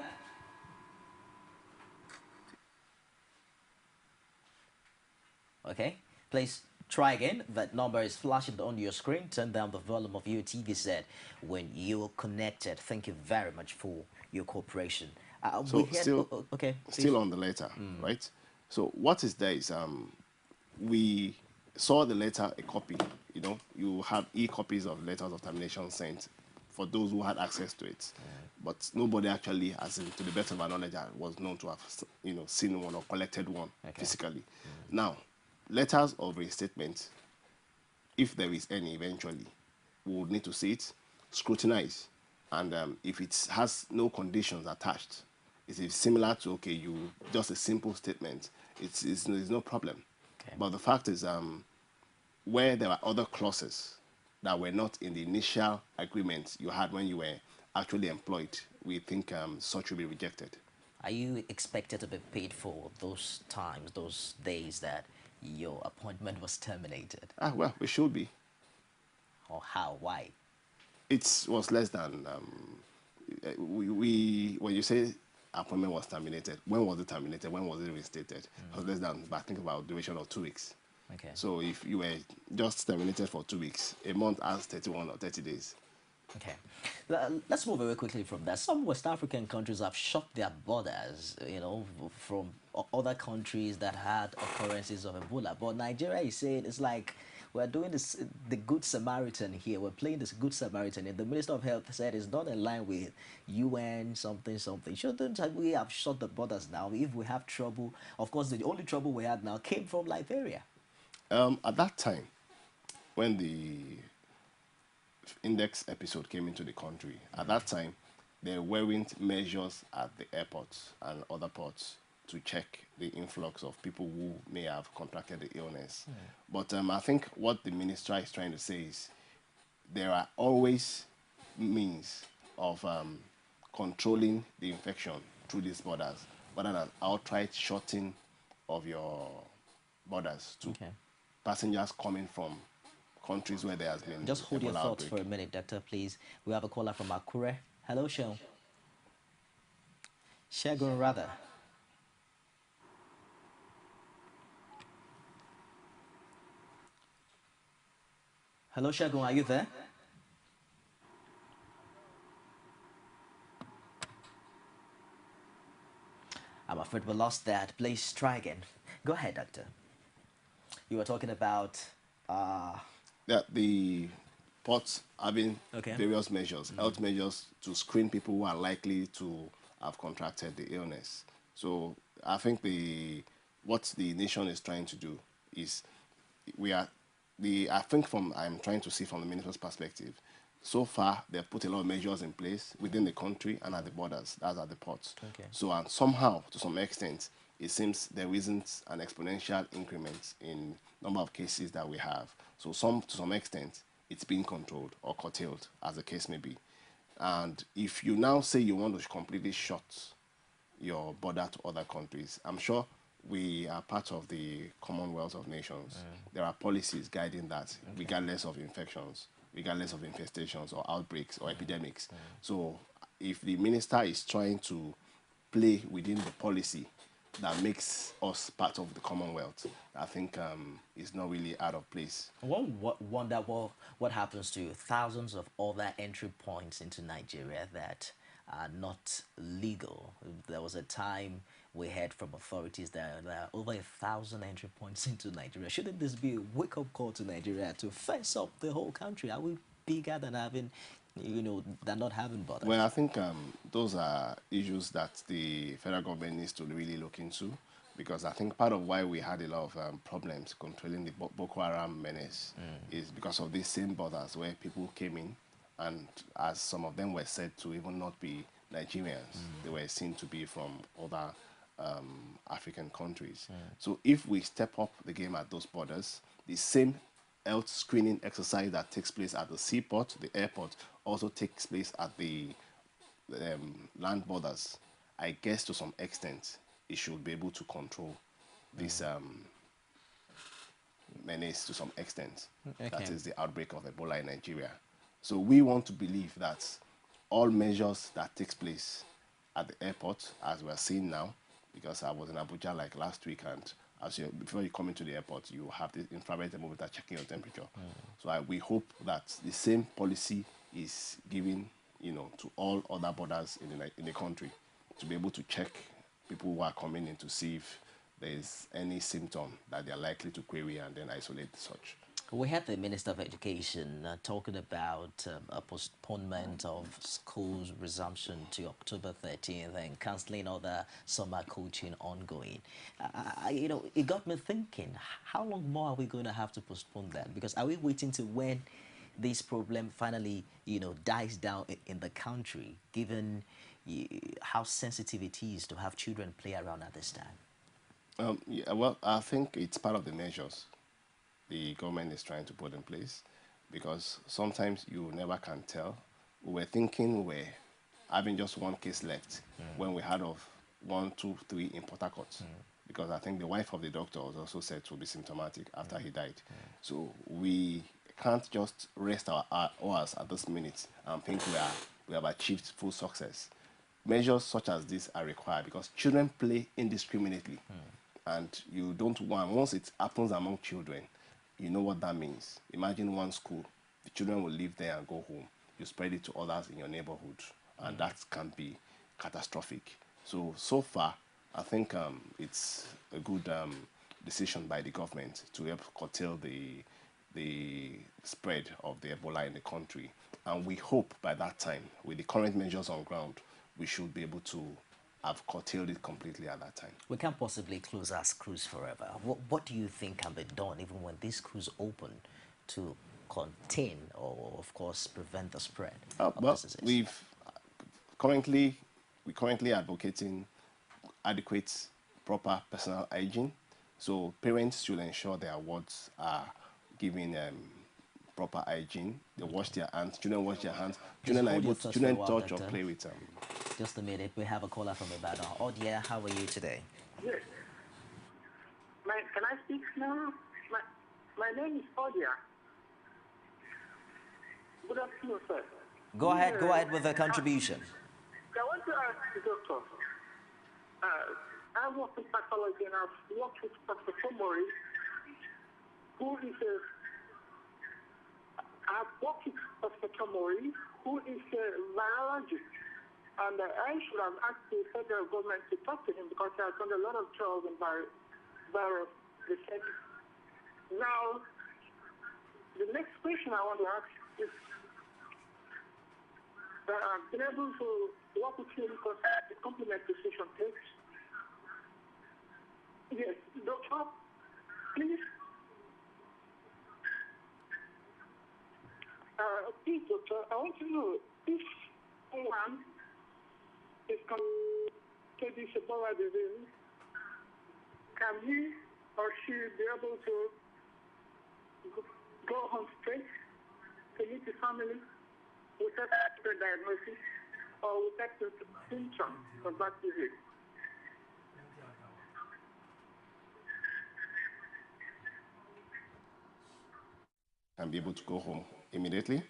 Okay, please try again. That number is flashing on your screen. Turn down the volume of your TV set when you're connected. Thank you very much for your cooperation. We So had, okay, please. still on the letter, right? So what is there is we saw the letter, a copy. You know, you have e-copies of letters of termination sent for those who had access to it, but nobody actually, as in, to the best of our knowledge, was known to have seen one or collected one Okay. physically. Now, letters of restatement, if there is any eventually, we would need to see it, scrutinize, and if it has no conditions attached, it's similar to, okay, you just a simple statement, it's no problem. Okay. But the fact is, where there are other clauses that were not in the initial agreement you had when you were actually employed, we think such will be rejected. Are you expected to be paid for those times, those days that your appointment was terminated? Ah, well, we should be. Or how? Why? It was less than we when you say appointment was terminated, when was it terminated? When was it reinstated? It was less than, but I think about duration of 2 weeks. Okay. So if you were just terminated for 2 weeks, a month has 31 or 30 days. Okay. Let's move very quickly from that. Some West African countries have shut their borders, from other countries that had occurrences of Ebola. But Nigeria is saying it's like we're doing this, the Good Samaritan here. We're playing this Good Samaritan. And the Minister of Health said it's not in line with UN something something. Shouldn't we have shut the borders now if we have trouble? Of course, the only trouble we had now came from Liberia. At that time, when the index episode came into the country, at that time, there weren't measures at the airports and other ports to check the influx of people who may have contracted the illness. But I think what the minister is trying to say is there are always means of controlling the infection through these borders, rather than outright shutting of your borders to Okay. passengers coming from countries where there has been Just hold your Ebola thoughts outbreak. for a minute, Doctor, please. We have a caller from Akure. Hello, Sean. Segun, rather. Hello, Segun, are you there? I'm afraid we lost that. Please try again. Go ahead, Doctor. You were talking about. Yeah, the ports having Okay. various measures, health measures to screen people who are likely to have contracted the illness. So I think what the nation is trying to do is we are I think from I'm trying to see from the minister's perspective, so far they've put a lot of measures in place within the country and at the borders, that's at the ports. Okay. So and somehow, to some extent, it seems there isn't an exponential increment in number of cases that we have. So to some extent, it's being controlled or curtailed, as the case may be. And if you now say you want to completely shut your border to other countries, I'm sure we are part of the Commonwealth of Nations. There are policies guiding that, regardless of infections, regardless of infestations or outbreaks or epidemics. So if the minister is trying to play within the policy that makes us part of the Commonwealth, I think is not really out of place. One wonder what happens to thousands of other entry points into Nigeria that are not legal. There was a time we heard from authorities that there are over 1,000 entry points into Nigeria. Shouldn't this be a wake-up call to Nigeria to fence up the whole country? Are we bigger than having, than not having borders? Well, I think those are issues that the federal government needs to really look into, because I think part of why we had a lot of problems controlling the Boko Haram menace is because of these same borders where people came in, and as some of them were said to even not be Nigerians, they were seen to be from other African countries. So if we step up the game at those borders, the same health screening exercise that takes place at the seaport, the airport, also takes place at the land borders. I guess to some extent, it should be able to control this menace to some extent. Okay. That is the outbreak of Ebola in Nigeria. So we want to believe that all measures that takes place at the airport, as we're seeing now, because I was in Abuja like last week and before you come into the airport, you have the infrared thermometer checking your temperature. So we hope that the same policy is given, to all other borders in the country, to be able to check people who are coming in to see if there is any symptom that they are likely to query and then isolate such. We had the Minister of Education talking about a postponement of schools resumption to October 13th and cancelling other summer coaching ongoing. It got me thinking, how long more are we going to have to postpone that? Because are we waiting to when this problem finally, dies down in the country, given how sensitive it is to have children play around at this time? Yeah, well, I think it's part of the measures the government is trying to put in place, because sometimes you never can tell. We were thinking we're having just one case left when we had of 1, 2, 3 in Port Harcourt, because I think the wife of the doctor was also said to be symptomatic after he died. So we can't just rest our hours at this minute and think we have achieved full success. Measures such as this are required because children play indiscriminately, and you don't want, once it happens among children, you know what that means. Imagine one school, the children will live there and go home. You spread it to others in your neighborhood, and that can be catastrophic. So far, I think it's a good decision by the government to help curtail the spread of the Ebola in the country. And we hope by that time, with the current measures on ground, we should be able to have curtailed it completely at that time. We can't possibly close our schools forever. What do you think can be done even when these schools open to contain or, of course, prevent the spread of Well, diseases? we're currently advocating adequate, proper personal hygiene. So parents should ensure their wards are given proper hygiene. They wash their hands. Children wash their hands. Children touch or play with them. Just a minute. We have a caller from Ibadan. Oh dear, how are you today? Yes. Can I speak now? My name is Odia. Good afternoon, sir. Go ahead with the contribution. I want to ask the doctor. I work in pathology and I've worked with Dr. Tomori, who is I've worked with Dr. Tomori, who is a virologist. And I should have asked the federal government to talk to him because he has done a lot of jobs in virus research. Now, the next question I want to ask is that I've been able to work with him because the complement decision takes. Yes, doctor, please. Please, doctor, I want to know if someone is coming to this Ebola disease, can he or she be able to go home straight to meet the family without a diagnosis or without the symptoms of that disease? And be able to go home immediately?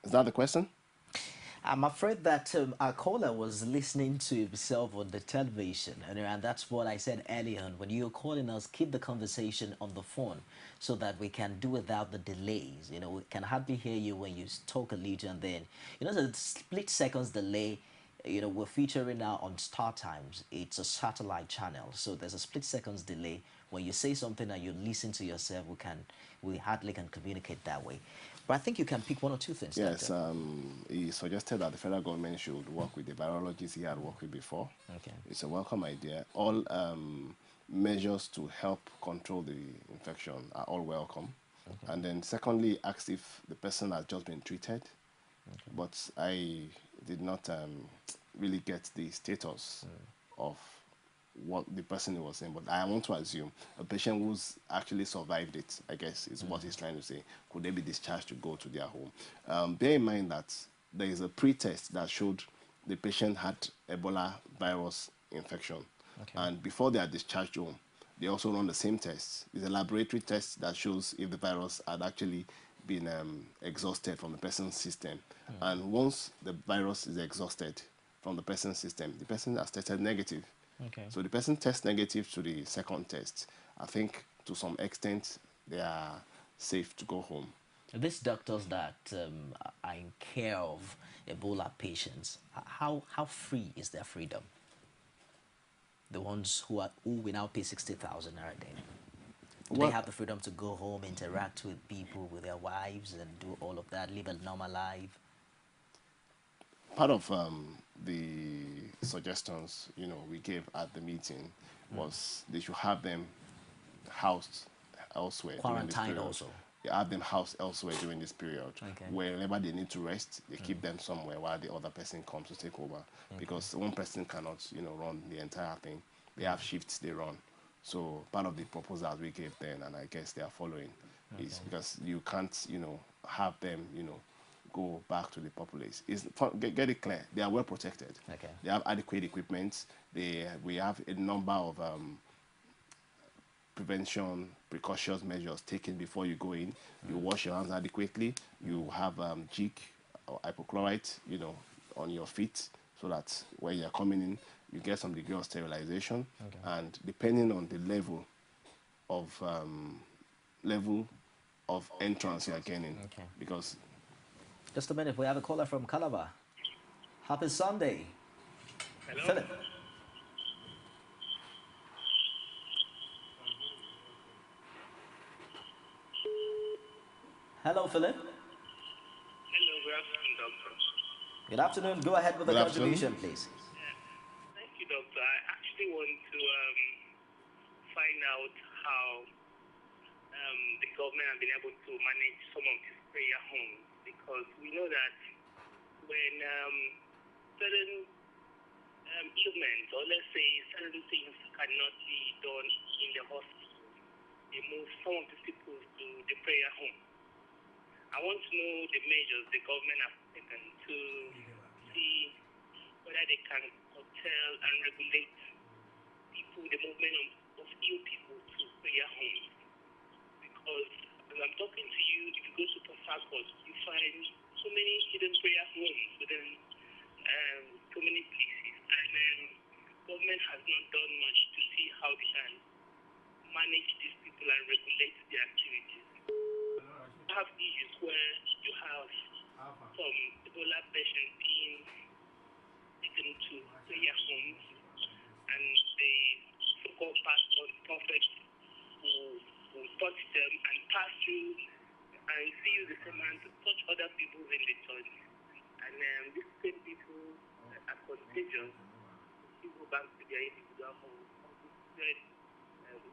Is that the question? I'm afraid that our caller was listening to himself on the television, and that's what I said earlier on. When you're calling us, keep the conversation on the phone so that we can do without the delays. We can hardly hear you when you talk a little, and then, the split seconds delay. We're featuring now on Star Times. It's a satellite channel, so there's a split seconds delay. When you say something and you listen to yourself, we hardly can communicate that way. But I think you can pick one or two things. Yes, he suggested that the federal government should work with the virologists he had worked with before. Okay. It's a welcome idea. All measures to help control the infection are all welcome. Okay. And then secondly, asked if the person has just been treated. Okay. But I did not really get the status of what the person was saying, but I want to assume a patient who's actually survived it, I guess, is what he's trying to say. Could they be discharged to go to their home? Bear in mind that there is a pre-test that showed the patient had Ebola virus infection. Okay. And before they are discharged home, they also run the same test. It's a laboratory test that shows if the virus had actually been exhausted from the person's system. And once the virus is exhausted from the person's system, the person has tested negative. Okay. So the person tests negative to the second test. I think to some extent they are safe to go home. These doctors that are in care of Ebola patients, how free is their freedom? The ones who will now pay 60,000 naira a day. Do they Well, have the freedom to go home, interact with people, with their wives, and do all of that, live a normal life? part of the suggestions, we gave at the meeting was they should have them housed elsewhere during this Quarantined period. also. They have them housed elsewhere during this period. Okay. Wherever they need to rest, they keep them somewhere while the other person comes to take over. Because one person cannot, run the entire thing. They have shifts they run. So part of the proposals we gave then, and I guess they are following, is because you can't, have them, go back to the populace. Get it clear. They are well protected. Okay. They have adequate equipment. We have a number of prevention precautions measures taken before you go in. You wash your hands adequately. You have jig or hypochlorite, on your feet, so that when you're coming in, you get some degree of sterilization. And depending on the level of entrance you are gaining, Okay. because Just a minute, we have a caller from Calabar. Happy Sunday. Hello? Philip. Hello, Philip. Hello, good afternoon, doctor. Good afternoon. Go ahead with the Good afternoon. contribution, please. Thank you, doctor. I actually want to find out how the government have been able to manage some of these prayer homes, because we know that when certain ailments, or let's say certain things cannot be done in the hospital, they move some of these people to the prayer home. I want to know the measures the government has taken to see whether they can curtail and regulate people, the movement of ill people to prayer homes. Because as I'm talking to you, if you go to Port Harcourt, you find so many hidden prayer homes within so many places, and government has not done much to see how they can manage these people and regulate their activities. You have issues where you have some Ebola patients being taken to prayer homes, and the so-called pastor, the prophet, who touch them and pass through and see you the same man to touch other people in the church. And these same people are contagious. You go back to their individual homes and to spread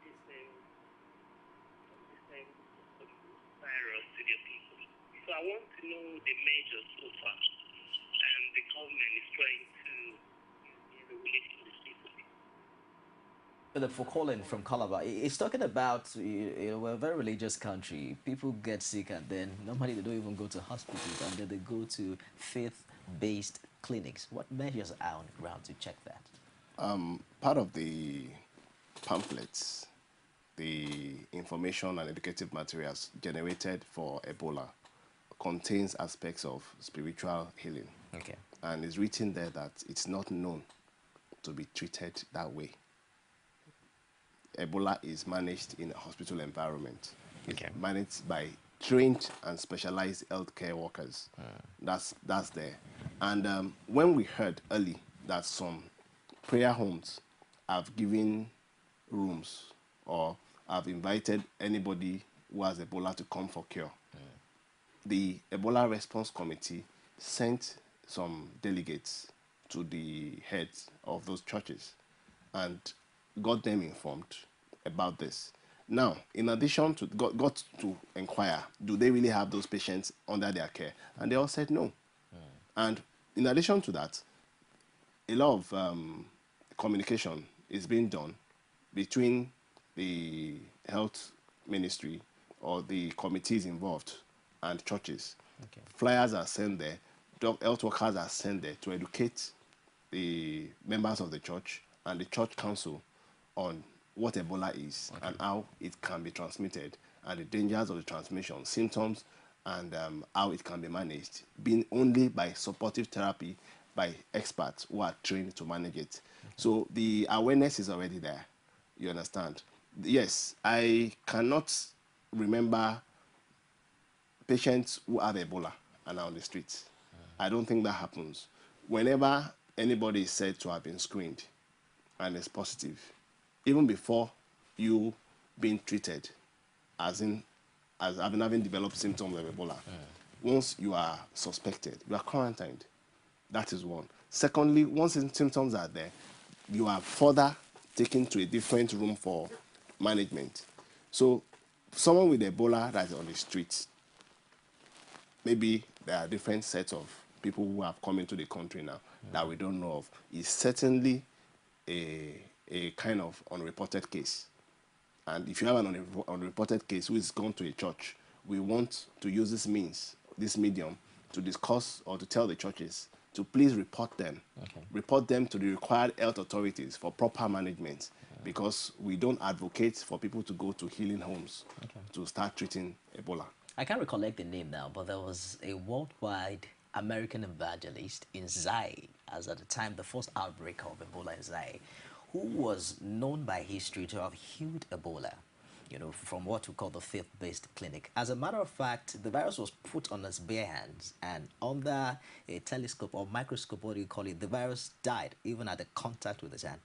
this same virus to their people. So I want to know the measures so far, and the government is trying to regulate these people. Philip, for calling from Calabar, it's talking about, we're a very religious country. People get sick and then normally they don't even go to hospitals, and then they go to faith-based clinics. What measures are on the ground to check that? part of the pamphlets, the information and educative materials generated for Ebola contains aspects of spiritual healing. Okay. And it's written there that it's not known to be treated that way. Ebola is managed in a hospital environment. It's Okay. managed by trained and specialized healthcare workers. That's there. And when we heard early that some prayer homes have given rooms or have invited anybody who has Ebola to come for cure, the Ebola Response Committee sent some delegates to the heads of those churches and got them informed about this. Now, in addition to, got to inquire, do they really have those patients under their care? And they all said no. And in addition to that, a lot of communication is being done between the health ministry or the committees involved and churches. Okay. Flyers are sent there, health workers are sent there to educate the members of the church and the church council on what Ebola is and how it can be transmitted and the dangers of the transmission, symptoms, and how it can be managed, being only by supportive therapy, by experts who are trained to manage it. So the awareness is already there. You understand? Yes, I cannot remember patients who have Ebola and are on the streets. I don't think that happens. Whenever anybody is said to have been screened and is positive, even before you being treated, as having developed symptoms of Ebola, once you are suspected, you are quarantined. That is one. Secondly, once the symptoms are there, you are further taken to a different room for management. So someone with Ebola that's on the streets, maybe there are different sets of people who have come into the country now that we don't know of, is certainly a kind of unreported case. And if you have an unreported case who is gone to a church, we want to use this means, this medium, to discuss or to tell the churches to please report them. Report them to the required health authorities for proper management, because we don't advocate for people to go to healing homes to start treating Ebola. I can't recollect the name now, but there was a worldwide American evangelist in Zaire, as at the time the first outbreak of Ebola in Zaire, who was known by history to have healed Ebola, from what we call the faith-based clinic. As a matter of fact, the virus was put on his bare hands, and under a telescope or microscope, what do you call it, the virus died even at the contact with his hand.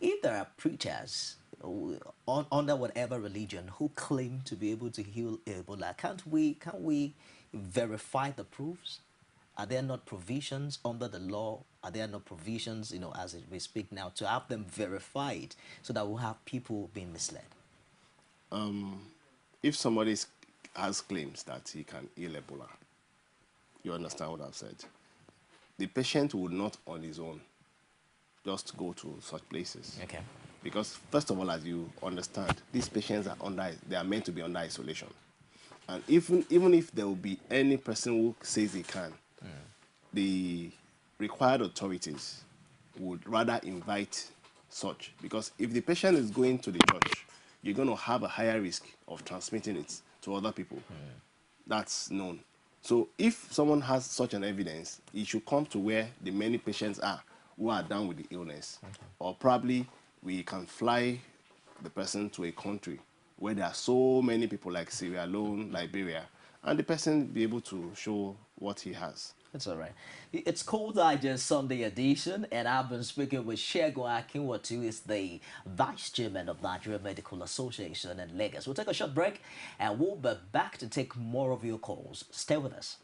If there are preachers under whatever religion who claim to be able to heal Ebola, can't we verify the proofs? Are there not provisions under the law? Are there not provisions, as we speak now, to have them verified so that we'll have people being misled? If somebody has claims that he can heal Ebola, you understand what I've said, the patient would not on his own just go to such places. Okay. Because first of all, as you understand, these patients are meant to be under isolation. And even if there will be any person who says he can, the required authorities would rather invite such. Because if the patient is going to the church, you're going to have a higher risk of transmitting it to other people. That's known. So if someone has such an evidence, he should come to where the many patients are who are down with the illness. Or probably we can fly the person to a country where there are so many people like Sierra Leone, Liberia, and the person be able to show what he has. That's all right. It's Cold Digest Sunday edition, and I've been speaking with Segun Akinwotu, who is the Vice Chairman of Nigeria Medical Association in Lagos. We'll take a short break, and we'll be back to take more of your calls. Stay with us.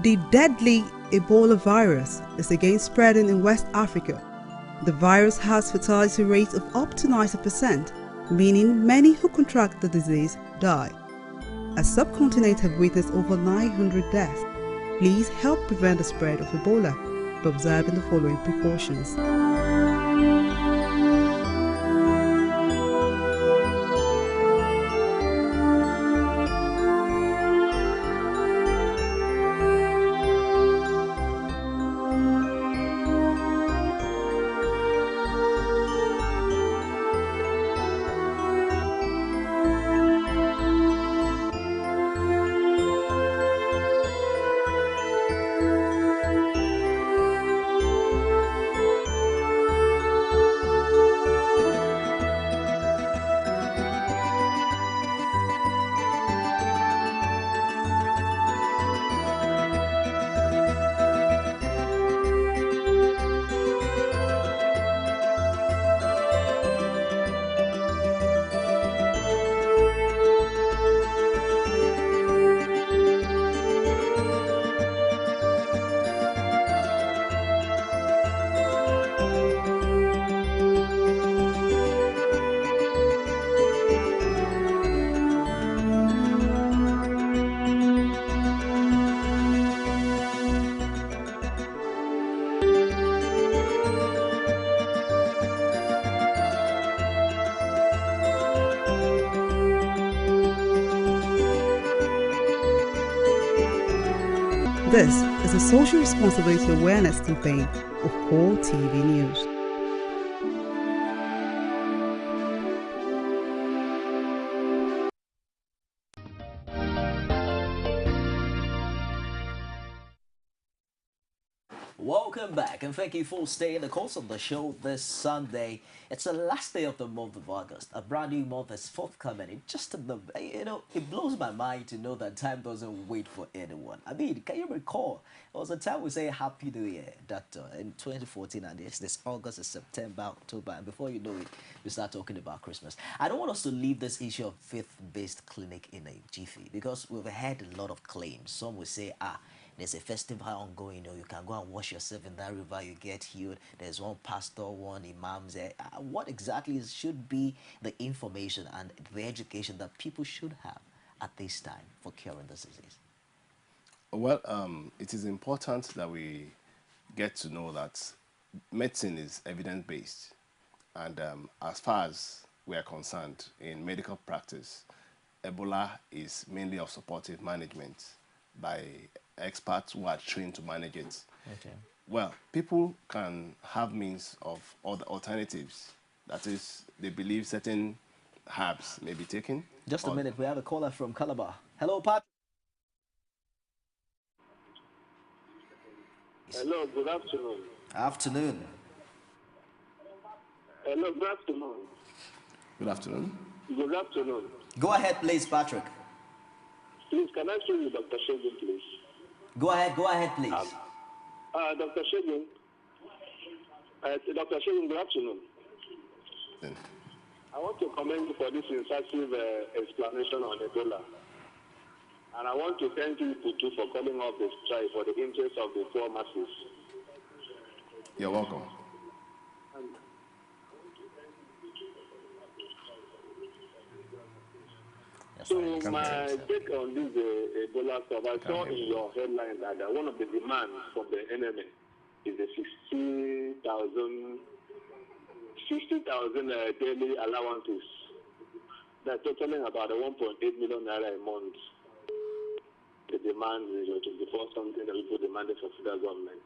The deadly Ebola virus is again spreading in West Africa. The virus has fatality rates of up to 90%, meaning many who contract the disease die. A subcontinent have witnessed over 900 deaths. Please help prevent the spread of Ebola by observing the following precautions. This is a social responsibility awareness campaign of CORETV News. back, and thank you for staying the course of the show this Sunday. It's the last day of the month of August. A brand new month is forthcoming. It just, it blows my mind to know that time doesn't wait for anyone. I mean, can you recall? It was a time we say Happy New Year, Doctor, in 2014, and it's this August, it's September, October, and before you know it, we start talking about Christmas. I don't want us to leave this issue of faith-based clinic in a jiffy, because we've had a lot of claims. Some will say, there's a festival ongoing, you can go and wash yourself in that river, you get healed. There's one pastor, one imam there. What exactly should be the information and the education that people should have at this time for curing this disease? Well, it is important that we get to know that medicine is evidence-based. And as far as we are concerned in medical practice, Ebola is mainly of supportive management by experts who are trained to manage it. Okay. Well, people can have means of other alternatives. That is, they believe certain herbs may be taken. Just a minute, we have a caller from Calabar. Hello, Pat. Hello, good afternoon. Afternoon. Hello, good afternoon. Good afternoon. Good afternoon. Go ahead, please, Patrick. Please, can I speak with Dr. Segun, please? Go ahead, please. Dr. Segun. Dr. Segun, good afternoon. I want to commend you for this incisive explanation on Ebola. And I want to thank you too for calling off the strike for the interest of the poor masses. You're welcome. So my take on this Ebola stuff, I saw in your headline that one of the demands from the enemy is the 60,000 daily allowances. They're totaling about 1.8 million naira a month. The demand is to for something that people demanded for federal government.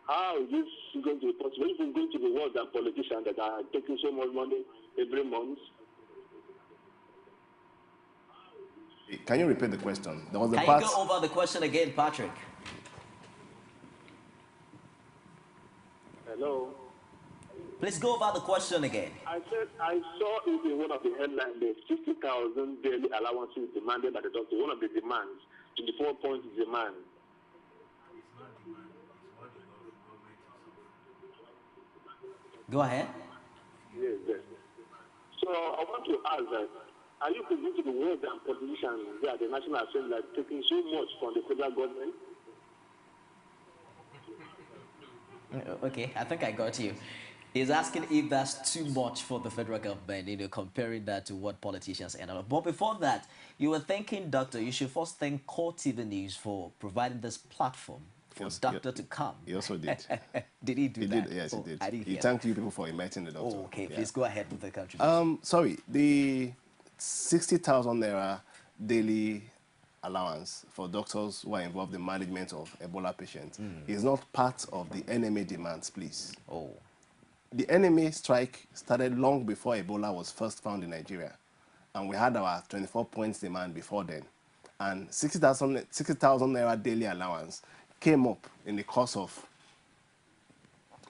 How is this going to be possible? If it's going to be worse than politicians that are taking so much money every month. Can you repeat the question? There was Can you go over the question again, Patrick? Hello? Please go over the question again. I said I saw it in one of the headlines, the 60,000 daily allowances demanded by the doctor. One of the demands, 24 points demand. Go ahead. Yes. So I want to ask that, are you going to be worse than politicians there at the National Assembly are taking so much from the federal government? Okay, I think I got you. He's asking if that's too much for the federal government, comparing that to what politicians end up. But before that, you were thanking Doctor. You should first thank CORETV News for providing this platform for Doctor to come. He also did. Did he do that? Yes, he did. I didn't he hear thanked you people for inviting the doctor. Oh, okay. Yeah. Please go ahead with the contribution. Sorry, the 60,000 naira daily allowance for doctors who are involved in management of Ebola patients is not part of the NMA demands, please. Oh. The NMA strike started long before Ebola was first found in Nigeria. And we had our 24 points demand before then. And 60,000 naira daily allowance came up in the course of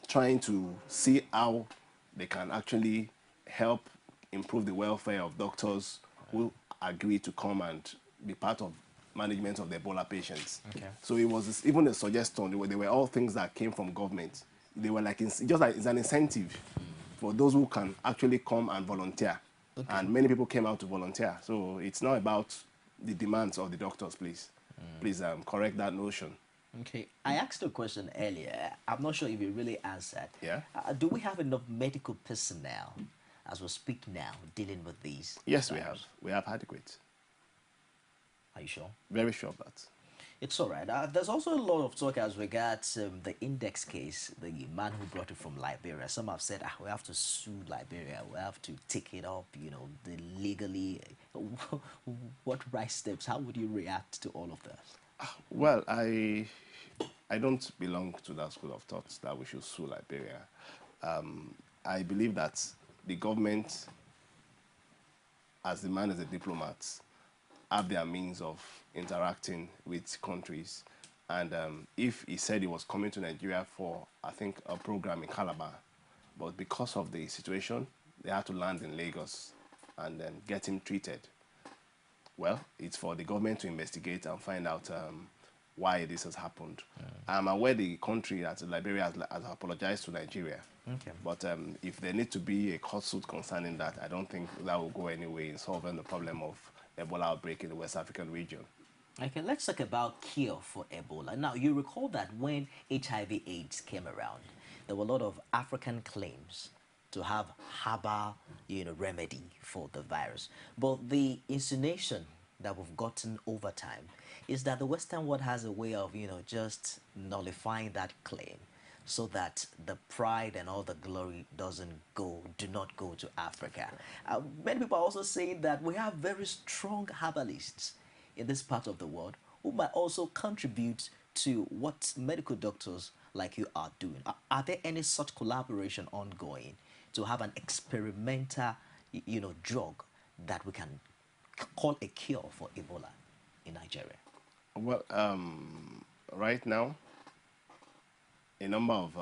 trying to see how they can actually help improve the welfare of doctors who agree to come and be part of management of the Ebola patients. Okay. So it was even a suggestion. They were all things that came from government. They were like, just like it's an incentive for those who can actually come and volunteer. Okay. And many people came out to volunteer. So it's not about the demands of the doctors, please. Please correct that notion. Okay. I asked a question earlier. I'm not sure if you really answered. Yeah. Do we have enough medical personnel as we speak now dealing with these? Yes, we have. We have adequate. Are you sure? Very sure of that. It's all right. There's also a lot of talk as regards the index case, the man who brought it from Liberia. Some have said, we have to sue Liberia. We have to take it up, the legally. What right steps? How would you react to all of this? Well, I don't belong to that school of thought that we should sue Liberia. I believe that the government, as the man as a diplomat, have their means of interacting with countries And if he said he was coming to Nigeria for, I think, a program in Calabar, but because of the situation, they had to land in Lagos and then get him treated. Well, it's for the government to investigate and find out why this has happened. I'm aware the country, as Liberia, has apologized to Nigeria. Okay. But if there need to be a court suit concerning that, I don't think that will go anywhere in solving the problem of Ebola outbreak in the West African region. Okay, let's talk about cure for Ebola. Now, you recall that when HIV/AIDS came around, there were a lot of African claims to have herbal, remedy for the virus. But the insinuation that we've gotten over time is that the Western world has a way of, just nullifying that claim so that the pride and all the glory do not go to Africa. Many people are also saying that we have very strong herbalists in this part of the world who might also contribute to what medical doctors like you are doing. Are there any such collaboration ongoing to have an experimental, drug that we can call a cure for Ebola in Nigeria? Well, right now, a number of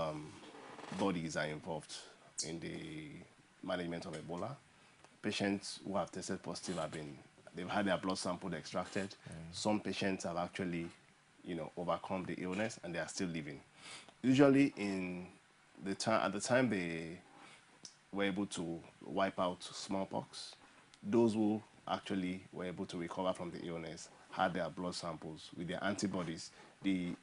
bodies are involved in the management of Ebola. Patients who have tested positive they've had their blood sample extracted. Some patients have actually, overcome the illness and they are still living. Usually at the time they were able to wipe out smallpox, those who actually were able to recover from the illness had their blood samples with their antibodies. The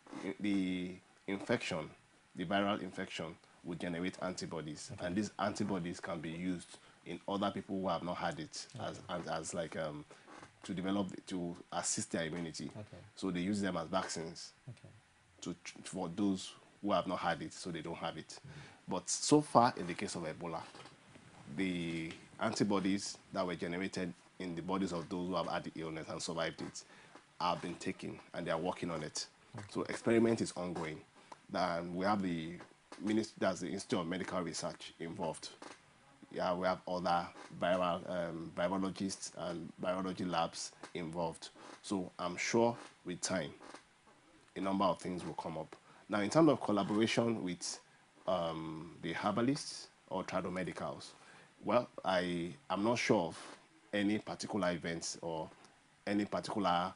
infection, the viral infection, would generate antibodies, and these antibodies can be used in other people who have not had it as like to assist their immunity. So they use them as vaccines for those who have not had it, so they don't have it. But so far, in the case of Ebola, the antibodies that were generated in the bodies of those who have had the illness and survived it have been taken, and they are working on it. So experiment is ongoing. We have the that's the Institute of Medical Research involved. Yeah, we have other virologists and virology labs involved. So I'm sure with time, a number of things will come up. Now, in terms of collaboration with the herbalists or tradomedicals, well, I'm not sure of any particular events or any particular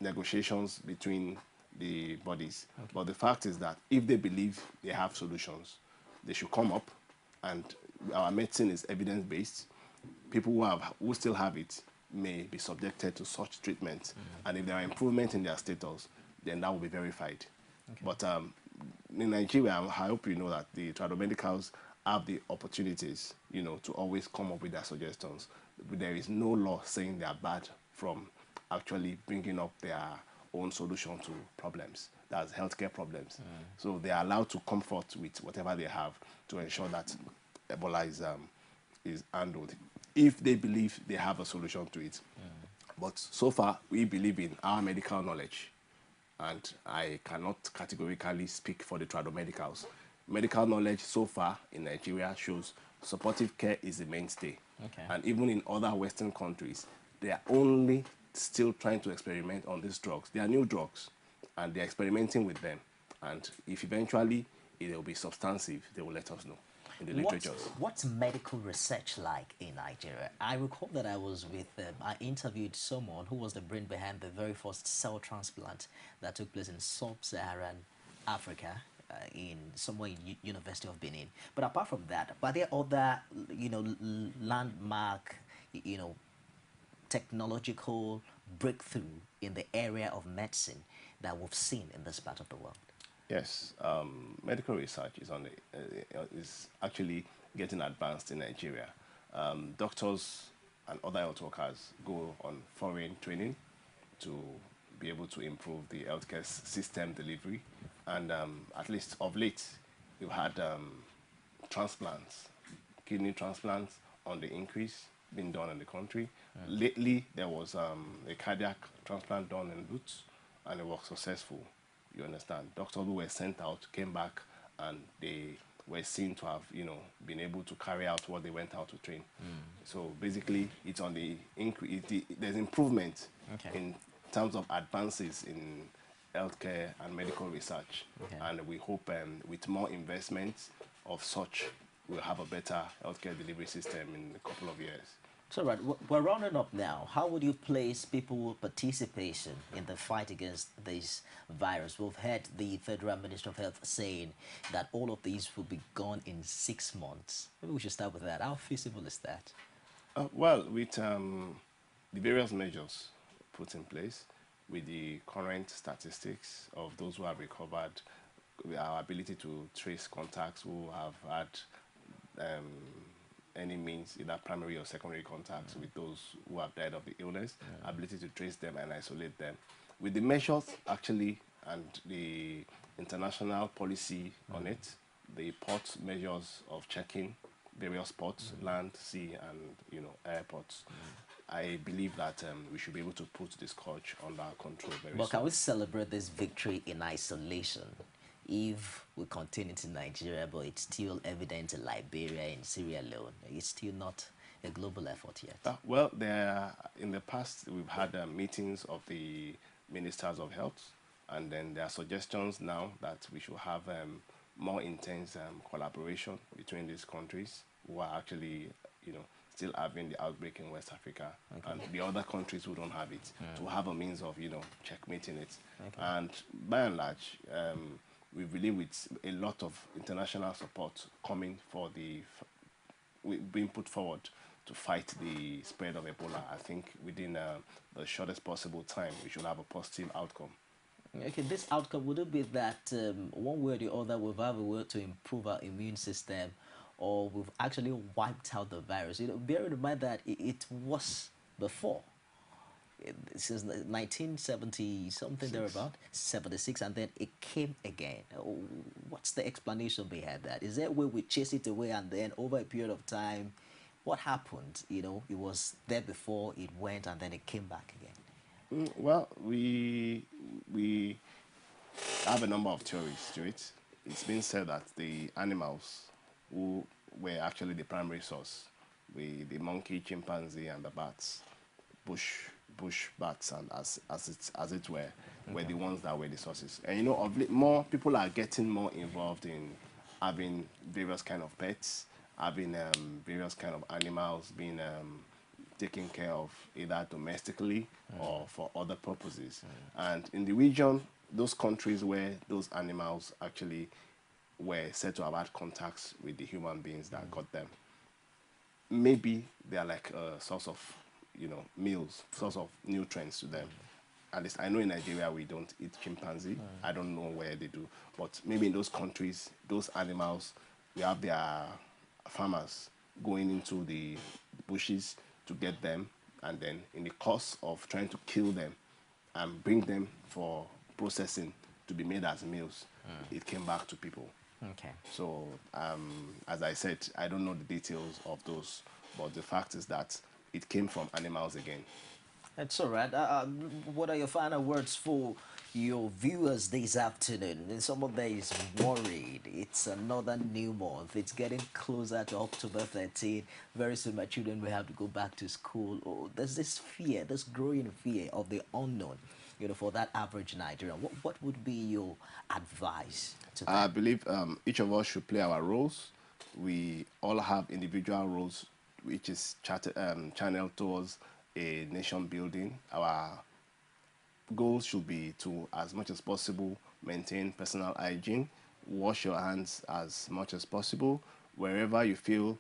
negotiations between the bodies. But the fact is that if they believe they have solutions, they should come up, and our medicine is evidence-based. People who still have it may be subjected to such treatment, and if there are improvements in their status, then that will be verified. But in Nigeria, I hope you know that the tradomedicals have the opportunities, to always come up with their suggestions. There is no law saying they are bad from actually bringing up their own solution to problems, that's healthcare problems. So they are allowed to come forth with whatever they have to ensure that Ebola is handled, if they believe they have a solution to it. But so far, we believe in our medical knowledge, and I cannot categorically speak for the tradomedicals. Medical knowledge so far in Nigeria shows supportive care is the mainstay. And even in other Western countries, they are only still trying to experiment on these drugs. They are new drugs, and they're experimenting with them. And if eventually it will be substantive, they will let us know in the literatures. What's medical research like in Nigeria? I recall that I interviewed someone who was the brain behind the very first cell transplant that took place in sub-Saharan Africa, somewhere in University of Benin. But apart from that, are there other, landmark, technological breakthrough in the area of medicine that we've seen in this part of the world? Yes, medical research is actually getting advanced in Nigeria. Doctors and other health workers go on foreign training to be able to improve the healthcare system delivery, and at least of late, we've had transplants, kidney transplants on the increase being done in the country. Lately, there was a cardiac transplant done in Boots, and it was successful. You understand? Doctors who were sent out came back, and they were seen to have, been able to carry out what they went out to train. So basically, it's on the increase. There's improvement in terms of advances in healthcare and medical research. Okay. And we hope with more investment of such, we'll have a better healthcare delivery system in a couple of years. So, right, we're rounding up now. How would you place people's participation in the fight against this virus? We've heard the Federal Minister of Health saying that all of these will be gone in 6 months. Maybe we should start with that. How feasible is that? Well, with the various measures put in place, with the current statistics of those who have recovered, with our ability to trace contacts who have had any means, either primary or secondary contacts with those who have died of the illness, ability to trace them and isolate them. With the measures actually and the international policy on it, the port measures of checking various ports, land, sea, and airports, I believe that we should be able to put this scourge under control very But soon. can we celebrate this victory in isolation? If we continue to Nigeria, but it's still evident in Liberia and Syria alone, it's still not a global effort yet. Well, in the past, we've had meetings of the ministers of health, and then there are suggestions now that we should have more intense collaboration between these countries who are actually, still having the outbreak in West Africa, and the other countries who don't have it, to have a means of, checkmating it. And by and large, we believe with a lot of international support coming for being put forward to fight the spread of Ebola. I think within the shortest possible time, we should have a positive outcome. Okay, this outcome, would it be that one way or the other we've had a way to improve our immune system, or we've actually wiped out the virus? Bear in mind that it was before. Since 1970 something thereabout, 76, and then it came again. What's the explanation behind that? Is there a way we chase it away and then over a period of time, what happened? It was there before, it went, and then it came back again. Well, we have a number of theories to it. It's been said that the animals who were actually the primary source, the monkey, chimpanzee, and the bats, bush bats, and as it were the ones that were the sources. And of late, more people are getting more involved in having various kind of pets, having various kind of animals being taken care of either domestically or for other purposes. And in the region, those countries where those animals actually were said to have had contacts with the human beings that got them, maybe they are like a source of meals, source of nutrients to them. At least I know in Nigeria we don't eat chimpanzee. I don't know where they do, but maybe in those countries, those animals, we have their farmers going into the bushes to get them, and then in the course of trying to kill them and bring them for processing to be made as meals, it came back to people. Okay. So as I said, I don't know the details of those, but the fact is that it came from animals again. That's all right. What are your final words for your viewers this afternoon? And some of them is worried. It's another new month. It's getting closer to October 13. Very soon my children will have to go back to school. Oh, there's this fear, this growing fear of the unknown, for that average Nigerian. What would be your advice to them? I believe each of us should play our roles. We all have individual roles which is channeled towards a nation building. Our goals should be to, as much as possible, maintain personal hygiene, wash your hands as much as possible. Wherever you feel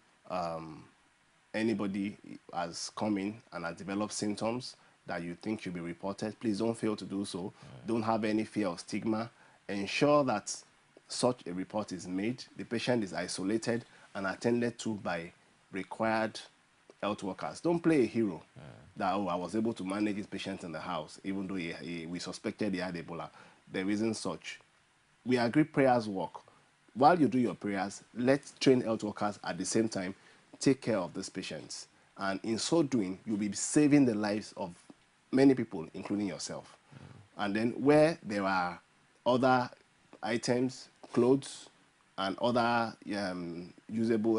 anybody has come in and has developed symptoms that you think should be reported, please don't fail to do so. Don't have any fear of stigma. Ensure that such a report is made, the patient is isolated and attended to by required health workers. Don't play a hero that, I was able to manage this patient in the house, even though we suspected he had Ebola. There isn't such. We agree prayers work. While you do your prayers, let's train health workers at the same time take care of these patients. And in so doing, you'll be saving the lives of many people, including yourself. And then where there are other items, clothes, and other usable,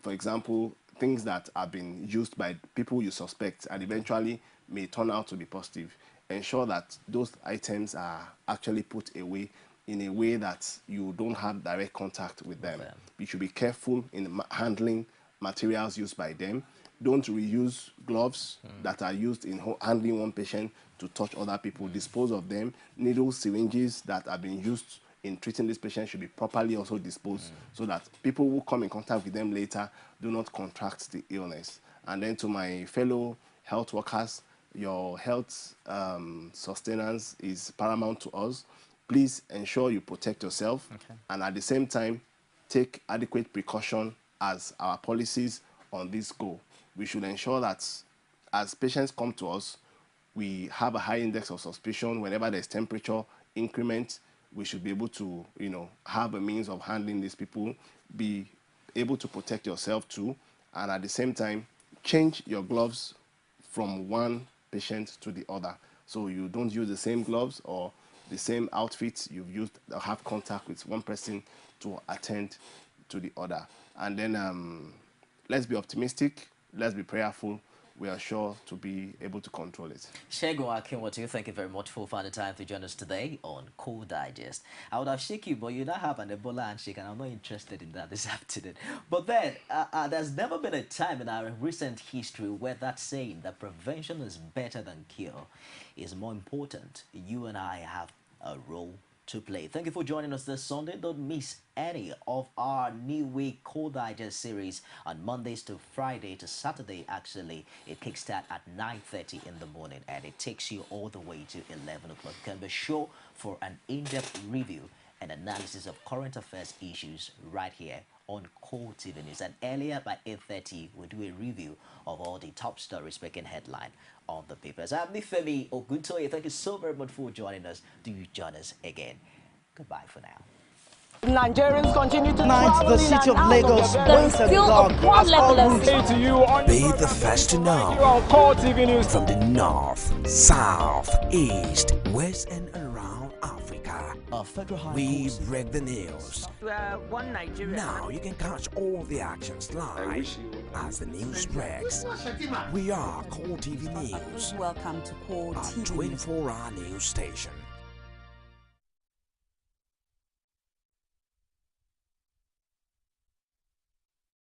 for example, things that have been used by people you suspect and eventually may turn out to be positive, ensure that those items are actually put away in a way that you don't have direct contact with them. You should be careful in handling materials used by them. Don't reuse gloves that are used in handling one patient to touch other people. Dispose of them. Needles, syringes that have been used in treating this patient should be properly also disposed so that people who come in contact with them later do not contract the illness. And then to my fellow health workers, your health sustenance is paramount to us. Please ensure you protect yourself and at the same time take adequate precaution as our policies on this go. We should ensure that as patients come to us, we have a high index of suspicion. Whenever there's temperature increment, we should be able to, have a means of handling these people, be able to protect yourself too, and at the same time, change your gloves from one patient to the other. So you don't use the same gloves or the same outfits you've used or have contact with one person to attend to the other. And then let's be optimistic, let's be prayerful. We are sure to be able to control it. Segun Akinwotu, thank you very much for finding time to join us today on Cool Digest. I would have shaken you, but you now have an Ebola handshake, and I'm not interested in that this afternoon. But then, there's never been a time in our recent history where that saying that prevention is better than cure is more important. You and I have a role to play. Thank you for joining us this Sunday. Don't miss any of our new week Cool Digest series on Mondays to Friday to Saturday. Actually, it kickstarts at 9:30 in the morning and it takes you all the way to 11 o'clock. You can be sure for an in-depth review and analysis of current affairs issues right here on CORETV News. And earlier by 8:30, we'll do a review of all the top stories making headline on the papers. I'm Nifemi Oguntoye. Thank you so very much for joining us. Do you join us again? Goodbye for now. Nigerians continue to travel the city of Lagos waits at the dark as all routes to you on Be the first to know on CORETV News from the north, south, east, west and around Africa. We break the news. One Nigeria. Now you can catch all the actions live as the news breaks. We are CORETV News. Welcome to CORETV, a 24-hour news station.